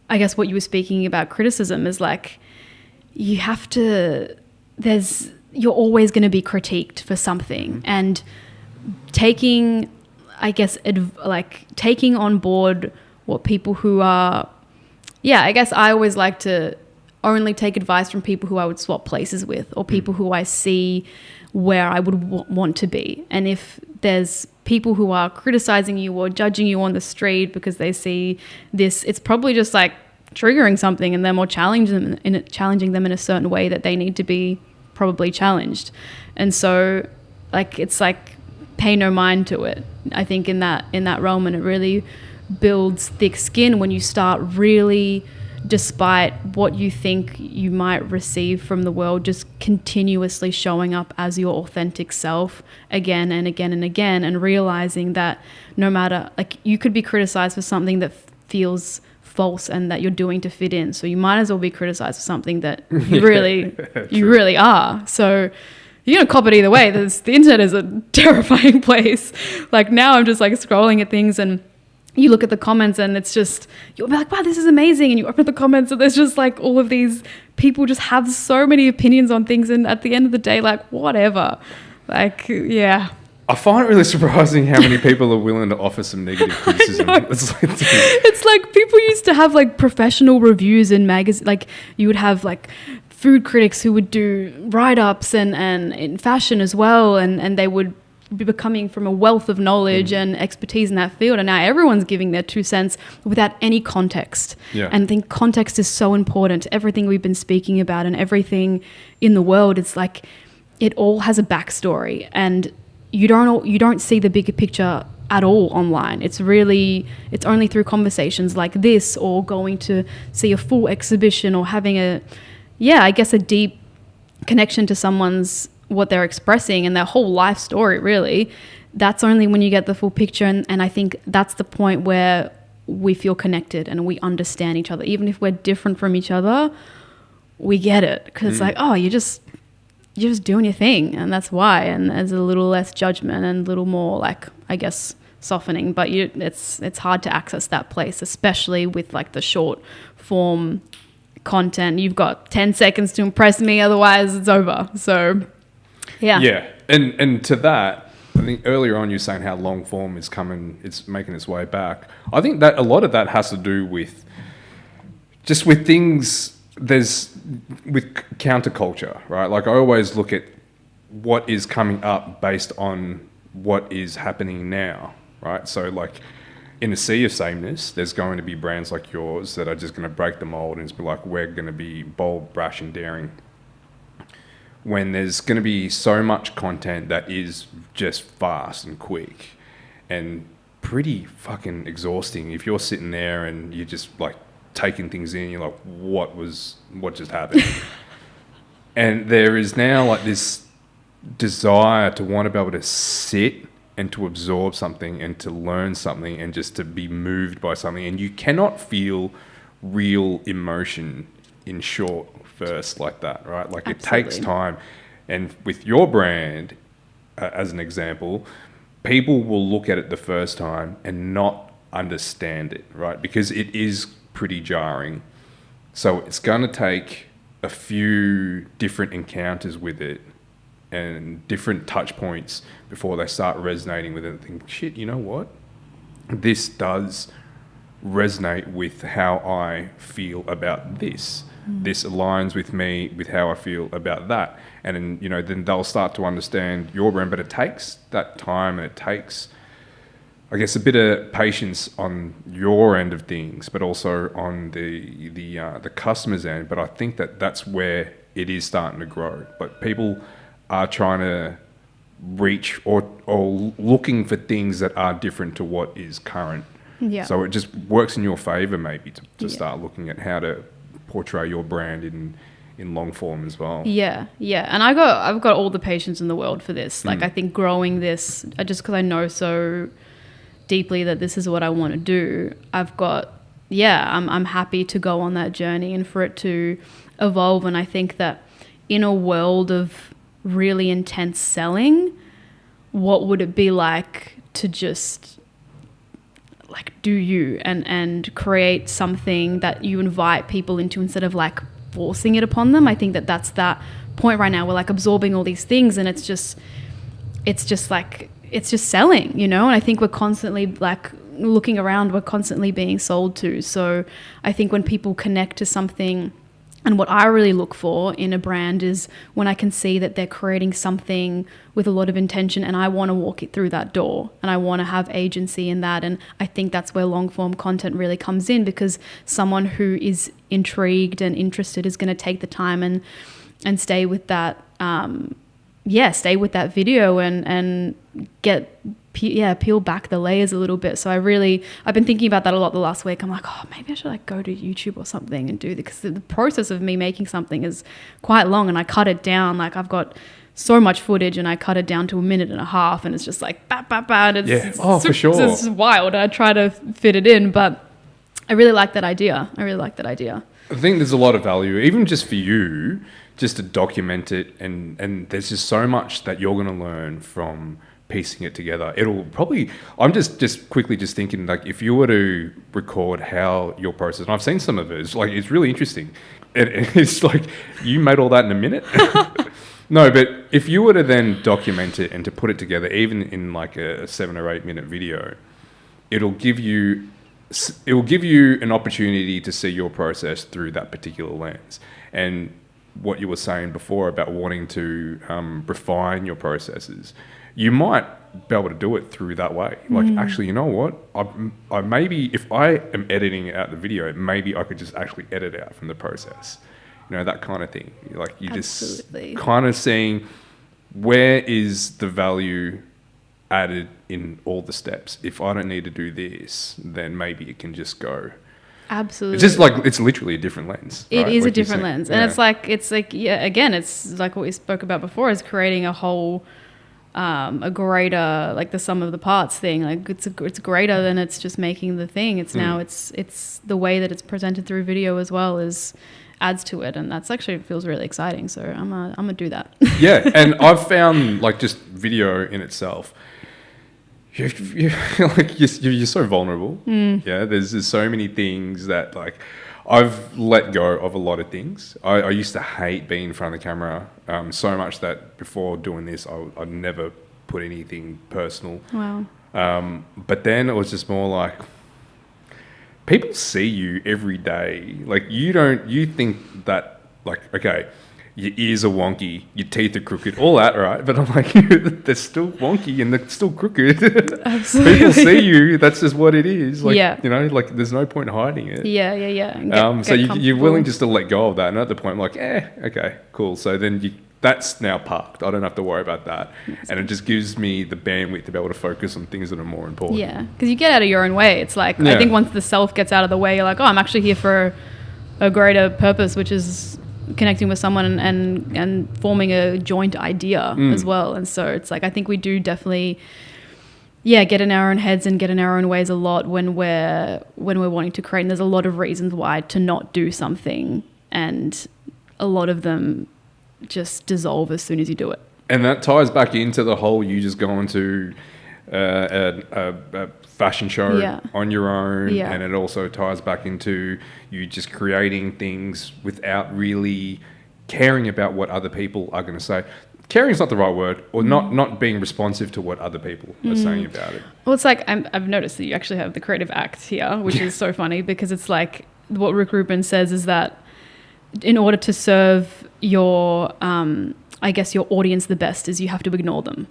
I guess, what you were speaking about, criticism is like, you're always going to be critiqued for something, and taking on board what people who are, I guess I always like to only take advice from people who I would swap places with, or people who I see where I would want to be. And if there's people who are criticizing you or judging you on the street because they see this, it's probably just like triggering something in them, or challenging them in a certain way that they need to be probably challenged. And so like, it's like, pay no mind to it, I think, in that realm. And it really builds thick skin when you start really, despite what you think you might receive from the world, just continuously showing up as your authentic self again and again and again, and realizing that no matter, like, you could be criticized for something that feels false and that you're doing to fit in, so you might as well be criticized for something that you really are. So you're gonna cop it either way. The internet is a terrifying place. Like, now I'm just like scrolling at things, and you look at the comments, and it's just, you'll be like, wow, this is amazing. And you open the comments, and there's just like all of these people just have so many opinions on things. And at the end of the day, like, whatever. Like, yeah. I find it really surprising how many people are willing to offer some negative criticism. It's like people used to have like professional reviews in magazines. Like, you would have like food critics who would do write-ups and in fashion as well. And they would be coming from a wealth of knowledge and expertise in that field, and now everyone's giving their 2 cents without any context. And I think context is so important to everything we've been speaking about, and everything in the world. It's like, it all has a backstory, and you don't see the bigger picture at all online. It's only through conversations like this, or going to see a full exhibition, or having a deep connection to someone's, what they're expressing and their whole life story, really, that's only when you get the full picture. And I think that's the point where we feel connected and we understand each other. Even if we're different from each other, we get it. Because it's like, oh, you're just doing your thing. And that's why. And there's a little less judgment and a little more like, I guess, softening. But it's hard to access that place, especially with like the short form content. You've got 10 seconds to impress me, otherwise it's over. So yeah, and to that, I think earlier on you were saying how long form it's making its way back. I think that a lot of that has to do with just with things with counterculture, right? Like I always look at what is coming up based on what is happening now, right? So like in a sea of sameness, there's going to be brands like yours that are just going to break the mold and it's be like, we're going to be bold, brash and daring. When there's going to be so much content that is just fast and quick and pretty fucking exhausting. If you're sitting there and you're just like taking things in, you're like, what just happened? And there is now like this desire to want to be able to sit and to absorb something and to learn something and just to be moved by something. And you cannot feel real emotion in short bursts like that, right? Like Absolutely. It takes time. And with your brand, as an example, people will look at it the first time and not understand it, right? Because it is pretty jarring. So it's going to take a few different encounters with it and different touch points before they start resonating with it and think, shit, you know what? This does resonate with how I feel about this. This aligns with me, with how I feel about that. And then, you know, then they'll start to understand your brand, but it takes that time and it takes, I guess, a bit of patience on your end of things, but also on the customer's end. But I think that that's where it is starting to grow. But people are trying to reach or looking for things that are different to what is current. Yeah. So it just works in your favor maybe to start looking at how to portray your brand in long form as well. Yeah. And I've got all the patience in the world for this. Like I think growing this, just because I know so deeply that this is what I want to do, I'm happy to go on that journey and for it to evolve. And I think that in a world of really intense selling, what would it be like to just like do you and create something that you invite people into instead of like forcing it upon them? I think that that's that point right now. We're like absorbing all these things and it's just selling, you know? And I think we're constantly like looking around, we're constantly being sold to. So I think when people connect to something, and what I really look for in a brand is when I can see that they're creating something with a lot of intention and I want to walk it through that door and I want to have agency in that. And I think that's where long form content really comes in, because someone who is intrigued and interested is going to take the time and stay with that, stay with that video and peel back the layers a little bit. So I've been thinking about that a lot the last week. I'm like, oh, maybe I should like go to YouTube or something and do this, because the process of me making something is quite long and I cut it down. Like I've got so much footage and I cut it down to 1.5 minutes and it's just like bah, bah, bah. It's for sure. It's wild. I try to fit it in, but I really like that idea. I think there's a lot of value, even just for you, just to document it, and there's just so much that you're going to learn from piecing it together. It'll probably, I'm just quickly just thinking, like, if you were to record how your process, and I've seen some of it, it's really interesting. It's like, you made all that in 1 minute? No, but if you were to then document it and to put it together, even in like a 7 or 8 minute video, it'll give you an opportunity to see your process through that particular lens. And what you were saying before about wanting to refine your processes, you might be able to do it through that way. Like, actually, you know what? I maybe, if I am editing out the video, maybe I could just actually edit out from the process. You know, that kind of thing. Like, you Absolutely. Just kind of seeing where is the value added in all the steps. If I don't need to do this, then maybe it can just go. Absolutely. It's just like, it's literally a different lens. It right? is like a different lens. And it's like, again, it's like what we spoke about before, is creating a whole a greater, like the sum of the parts thing. Like it's greater than it's just making the thing. It's now it's the way that it's presented through video as well adds to it, and that's actually feels really exciting. So I'm gonna do that. Yeah, and I've found like just video in itself. You're so vulnerable. Yeah, there's so many things that like I've let go of a lot of things. I used to hate being in front of the camera so much that before doing this, I'd never put anything personal. Wow. But then it was just more like people see you every day. Like you think that like, okay, your ears are wonky, your teeth are crooked, all that, right? But I'm like, they're still wonky and they're still crooked. Absolutely. People see you, that's just what it is. Like, yeah. You know, like there's no point hiding it. Yeah. So you're willing just to let go of that. And at the point, I'm like, okay, cool. So then that's now parked. I don't have to worry about that. And it just gives me the bandwidth to be able to focus on things that are more important. Yeah, because you get out of your own way. It's like, I think once the self gets out of the way, you're like, oh, I'm actually here for a greater purpose, which is connecting with someone and forming a joint idea as well. And so it's like, I think we do definitely, get in our own heads and get in our own ways a lot when we're wanting to create. And there's a lot of reasons why to not do something, and a lot of them just dissolve as soon as you do it. And that ties back into the whole you just going to a fashion show on your own, and it also ties back into you just creating things without really caring about what other people are going to say. Caring is not the right word, or not being responsive to what other people are saying about it. Well, it's like I've noticed that you actually have the creative act here, which is so funny, because it's like what Rick Rubin says is that in order to serve your, I guess, your audience the best is you have to ignore them.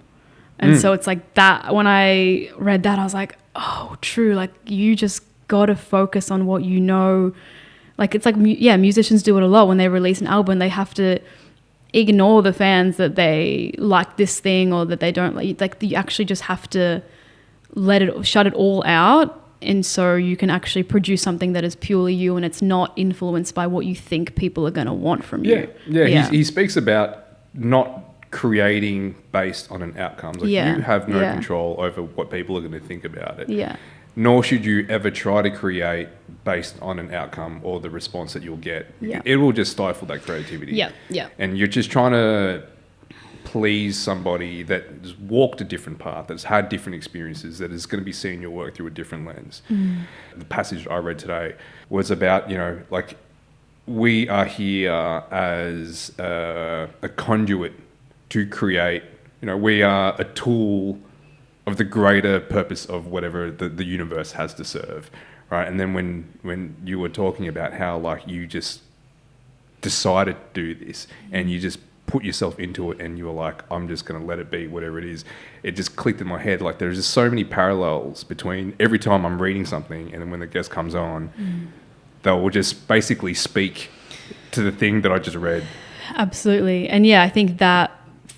And so it's like that, when I read that, I was like, oh, true. Like you just got to focus on what you know. Like it's like, musicians do it a lot when they release an album. They have to ignore the fans that they like this thing or that they don't like. Like you actually just have to shut it all out. And so you can actually produce something that is purely you, and it's not influenced by what you think people are going to want from you. Yeah. He speaks about not creating based on an outcome. Like you have no control over what people are going to think about it. Yeah. Nor should you ever try to create based on an outcome or the response that you'll get. Yeah. It will just stifle that creativity. Yeah. And you're just trying to please somebody that has walked a different path, that's had different experiences, that is going to be seeing your work through a different lens. The passage I read today was about, like we are here as a conduit to create, we are a tool of the greater purpose of whatever the universe has to serve, right? And then when you were talking about how like you just decided to do this and you just put yourself into it and you were like, I'm just going to let it be, whatever it is, it just clicked in my head. Like there's just so many parallels between every time I'm reading something and then when the guest comes on, they'll just basically speak to the thing that I just read. Absolutely. And I think that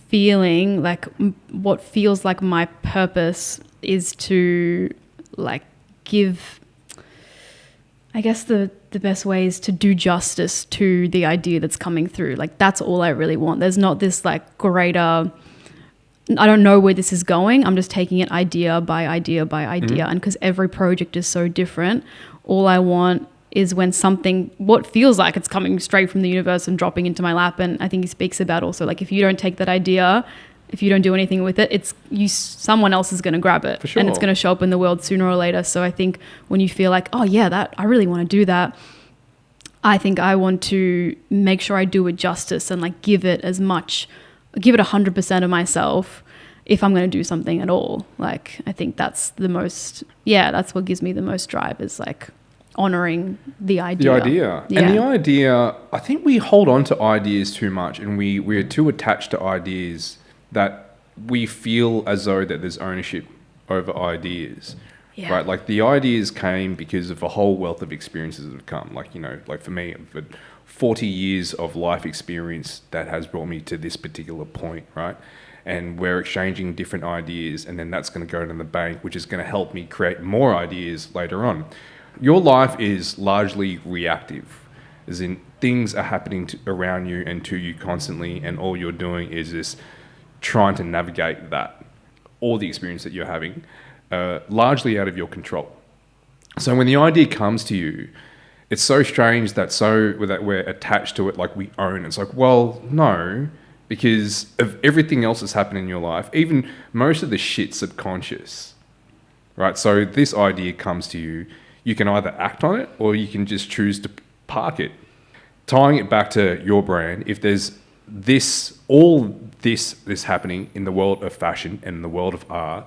feeling, like what feels like my purpose is to like give, I guess the best way is to do justice to the idea that's coming through. Like that's all I really want. There's not this like greater, I don't know where this is going. I'm just taking it idea by idea by idea. And because every project is so different, all I want is when something, what feels like it's coming straight from the universe and dropping into my lap. And I think he speaks about also like, if you don't take that idea, if you don't do anything with it, someone else is going to grab it. For sure. And it's going to show up in the world sooner or later. So I think when you feel like, oh yeah, that I really want to do that, I think I want to make sure I do it justice and like give it 100% of myself if I'm going to do something at all. Like, I think that's that's what gives me the most drive, is like honoring the idea. And the idea, I think we hold on to ideas too much, and we're too attached to ideas that we feel as though that there's ownership over ideas. Yeah. Right? Like the ideas came because of a whole wealth of experiences that have come. Like, like for me, for 40 years of life experience that has brought me to this particular point, right? And we're exchanging different ideas, and then that's going to go to the bank, which is going to help me create more ideas later on. Your life is largely reactive, as in things are happening around you and to you constantly, and all you're doing is just trying to navigate that, or the experience that you're having, largely out of your control. So when the idea comes to you, it's so strange that we're attached to it like we own it. It's like, well, no, because of everything else that's happened in your life, even most of the shit subconscious, right? So this idea comes to you, you can either act on it or you can just choose to park it. Tying it back to your brand, if there's all this happening in the world of fashion and in the world of art,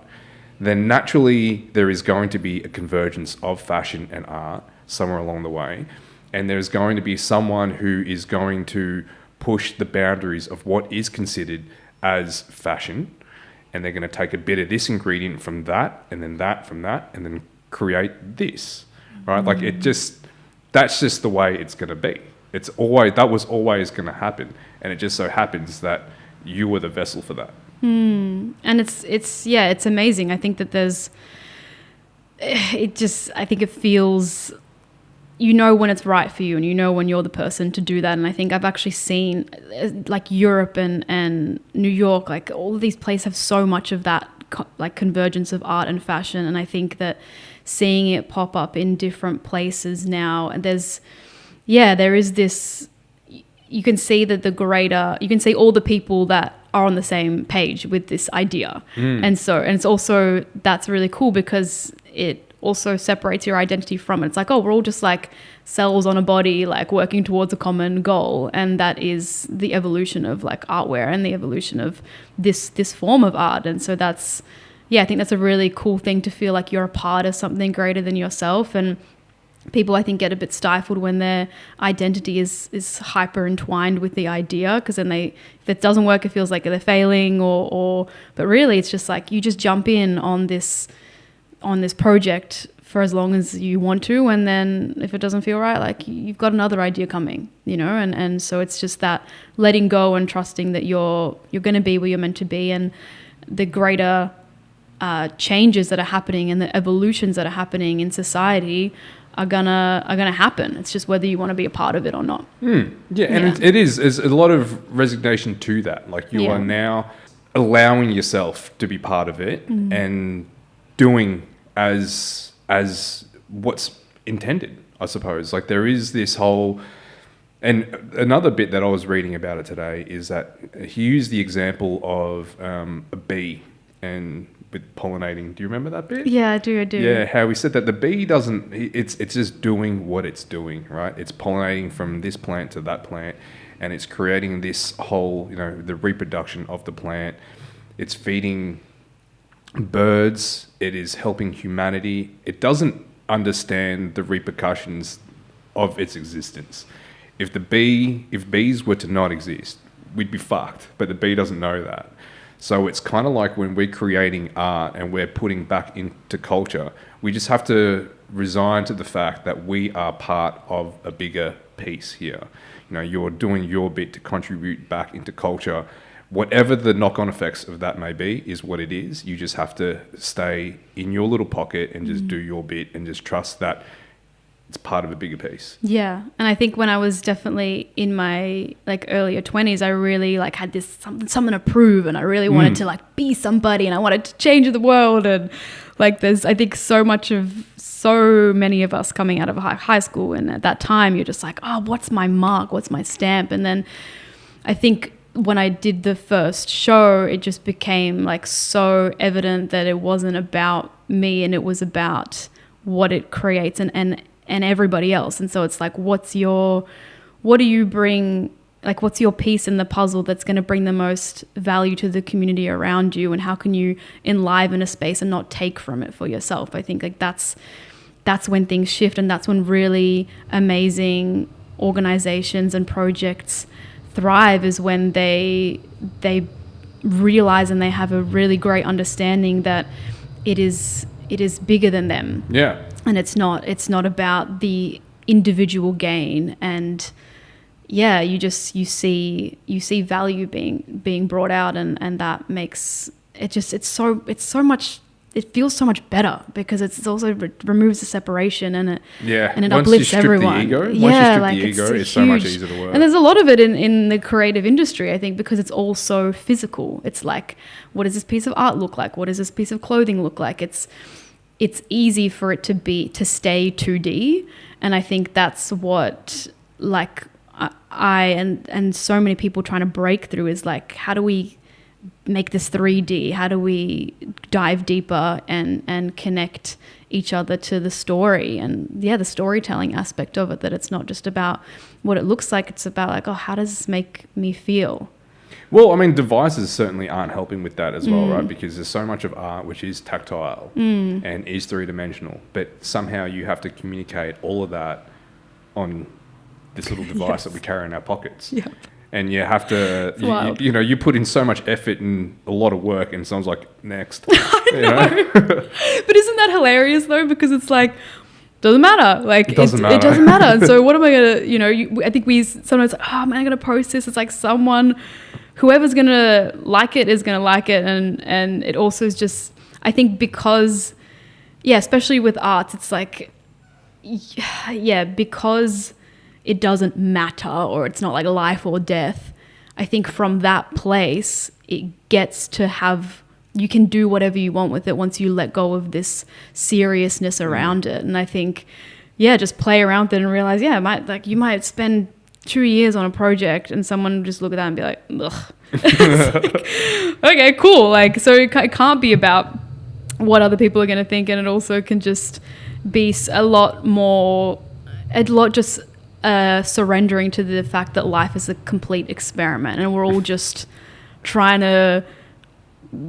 then naturally there is going to be a convergence of fashion and art somewhere along the way. And there's going to be someone who is going to push the boundaries of what is considered as fashion. And they're going to take a bit of this ingredient from that, and then that from that, and then create this, right? Like that's just the way it's going to be. That was always going to happen. And it just so happens that you were the vessel for that. And it's amazing. I think that I think it feels, when it's right for you, and when you're the person to do that. And I think I've actually seen like Europe and New York, like all of these places have so much of that like convergence of art and fashion. And I think that seeing it pop up in different places now, and there is this, you can see that you can see all the people that are on the same page with this idea. And it's also, that's really cool because it also separates your identity from it. It's like, oh, we're all just like cells on a body, like working towards a common goal. And that is the evolution of like artwear and the evolution of this form of art. And so I think that's a really cool thing to feel like you're a part of something greater than yourself. And people, I think, get a bit stifled when their identity is hyper entwined with the idea, because then if it doesn't work, it feels like they're failing but really it's just like you just jump in on this project for as long as you want to, and then if it doesn't feel right, like you've got another idea coming, and so it's just that letting go and trusting that you're going to be where you're meant to be, and the greater changes that are happening and the evolutions that are happening in society are gonna happen. It's just whether you want to be a part of it or not. There's a lot of resignation to that. Like you are now allowing yourself to be part of it and doing as what's intended, I suppose. Like there is this whole, and another bit that I was reading about it today is that he used the example of a bee and with pollinating. Do you remember that bit? Yeah, I do. Yeah, how he said that the bee it's just doing what it's doing, right? It's pollinating from this plant to that plant, and it's creating this whole, the reproduction of the plant. It's feeding birds. It is helping humanity. It doesn't understand the repercussions of its existence. If bees were to not exist, we'd be fucked, but the bee doesn't know that. So it's kind of like when we're creating art and we're putting back into culture, we just have to resign to the fact that we are part of a bigger piece here. You're doing your bit to contribute back into culture. Whatever the knock-on effects of that may be is what it is. You just have to stay in your little pocket and just do your bit and just trust that it's part of a bigger piece. Yeah. And I think when I was definitely in my like earlier 20s, I really like had this something to prove, and I really wanted to like be somebody, and I wanted to change the world. And like there's, I think so many of us coming out of high school, and at that time you're just like, oh, what's my mark? What's my stamp? And then I think when I did the first show, it just became like so evident that it wasn't about me, and it was about what it creates and everybody else. And so it's like, what do you bring, like what's your piece in the puzzle that's going to bring the most value to the community around you, and how can you enliven a space and not take from it for yourself? I think like that's when things shift, and that's when really amazing organizations and projects thrive, is when they realize and they have a really great understanding that it is bigger than them. Yeah. And it's not about the individual gain. And yeah, you see value being brought out, and that makes it just, it's so much it feels so much better because it's also removes the separation and it Once uplifts you strip everyone. The ego, once yeah, you strip like the ego, it's huge, so much easier to work. And there's a lot of it in the creative industry, I think, because it's all so physical. It's like, what does this piece of art look like? What does this piece of clothing look like? It's easy for it to stay 2D, and I think that's what like I and so many people trying to break through is like, how do we make this 3D? How do we dive deeper and connect each other to the story and the storytelling aspect of it, that it's not just about what it looks like, it's about like, oh, how does this make me feel? Well, I mean, devices certainly aren't helping with that as well, right? Because there's so much of art which is tactile and is three-dimensional, but somehow you have to communicate all of that on this little device that we carry in our pockets. Yep. And you have to, you put in so much effort and a lot of work, and someone's like, next. I know. But isn't that hilarious though? Because it's like, doesn't matter. Like, it doesn't matter. And so what am I going to, I think we sometimes, oh, am I going to post this? It's like whoever's going to like it is going to like it. And it also is just, I think because, especially with arts, it's like, because it doesn't matter, or it's not like life or death. I think from that place, it gets to have, you can do whatever you want with it once you let go of this seriousness around it. And I think, just play around with it and realize, you might spend 2 years on a project and someone just look at that and be like, ugh. Like, okay, cool. Like, so it can't be about what other people are going to think. And it also can just be a lot just surrendering to the fact that life is a complete experiment and we're all just trying to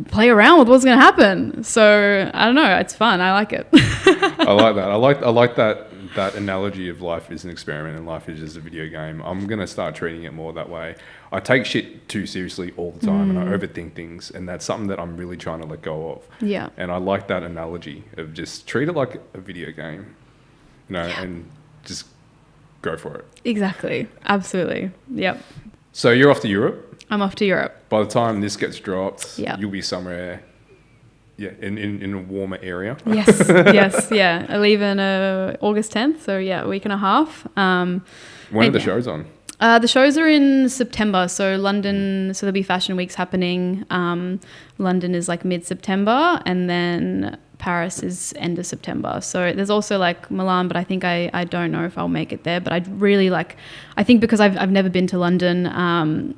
play around with what's going to happen. So I don't know, it's fun. I like it. I like that. I like that analogy of life is an experiment and life is just a video game. I'm going to start treating it more that way. I take shit too seriously all the time and I overthink things, and that's something that I'm really trying to let go of. Yeah. And I like that analogy of just treat it like a video game, and just go for it. Exactly. Absolutely. Yep. So you're off to Europe? I'm off to Europe. By the time this gets dropped, yep, you'll be somewhere, in a warmer area. Yes. Yes. Yeah. I leave on August 10th. So a week and a half. When are the shows on? The shows are in September. So London, so there'll be fashion weeks happening. London is like mid-September, and then Paris is end of September. So there's also like Milan, but I think I don't know if I'll make it there. But I'd really I think because I've never been to London,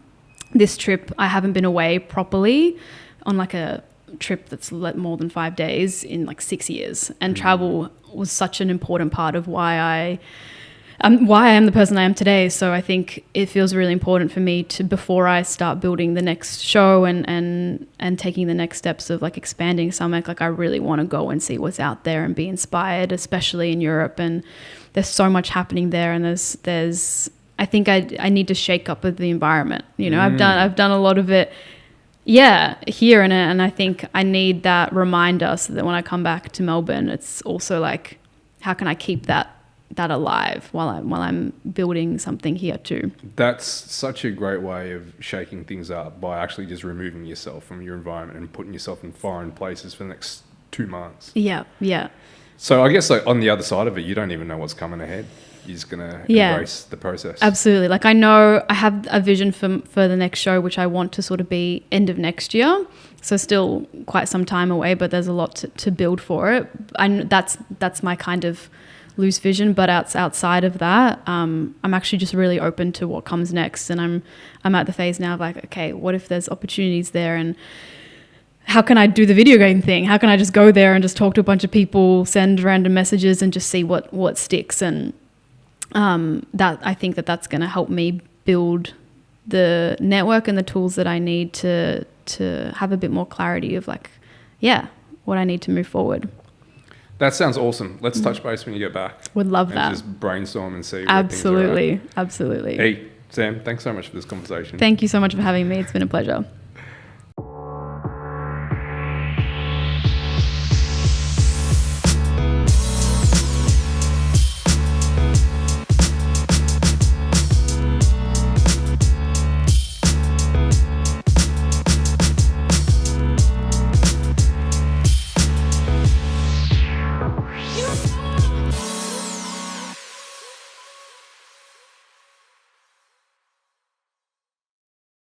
this trip, I haven't been away properly on like a trip that's more than 5 days in like 6 years. And travel was such an important part of why I am the person I am today. So I think it feels really important for me to, before I start building the next show and taking the next steps of like expanding Samek, like I really want to go and see what's out there and be inspired, especially in Europe. And there's so much happening there, and there's I think I need to shake up with the environment. I've done a lot of it here, and I think I need that reminder so that when I come back to Melbourne, it's also like, how can I keep that alive while I'm building something here too. That's such a great way of shaking things up, by actually just removing yourself from your environment and putting yourself in foreign places for the next 2 months. Yeah. So I guess like on the other side of it, you don't even know what's coming ahead. You're just going to embrace the process. Absolutely. Like I know I have a vision for the next show, which I want to sort of be end of next year. So still quite some time away, but there's a lot to build for it. That's my kind of loose vision, but outside of that, I'm actually just really open to what comes next. And I'm at the phase now of like, okay, what if there's opportunities there, and how can I do the video game thing? How can I just go there and just talk to a bunch of people, send random messages, and just see what sticks? And that I think that's going to help me build the network and the tools that I need to have a bit more clarity of like, what I need to move forward. That sounds awesome. Let's touch base when you get back. Would love that. Just brainstorm and see. Absolutely. Absolutely. Hey, Sam, thanks so much for this conversation. Thank you so much for having me. It's been a pleasure.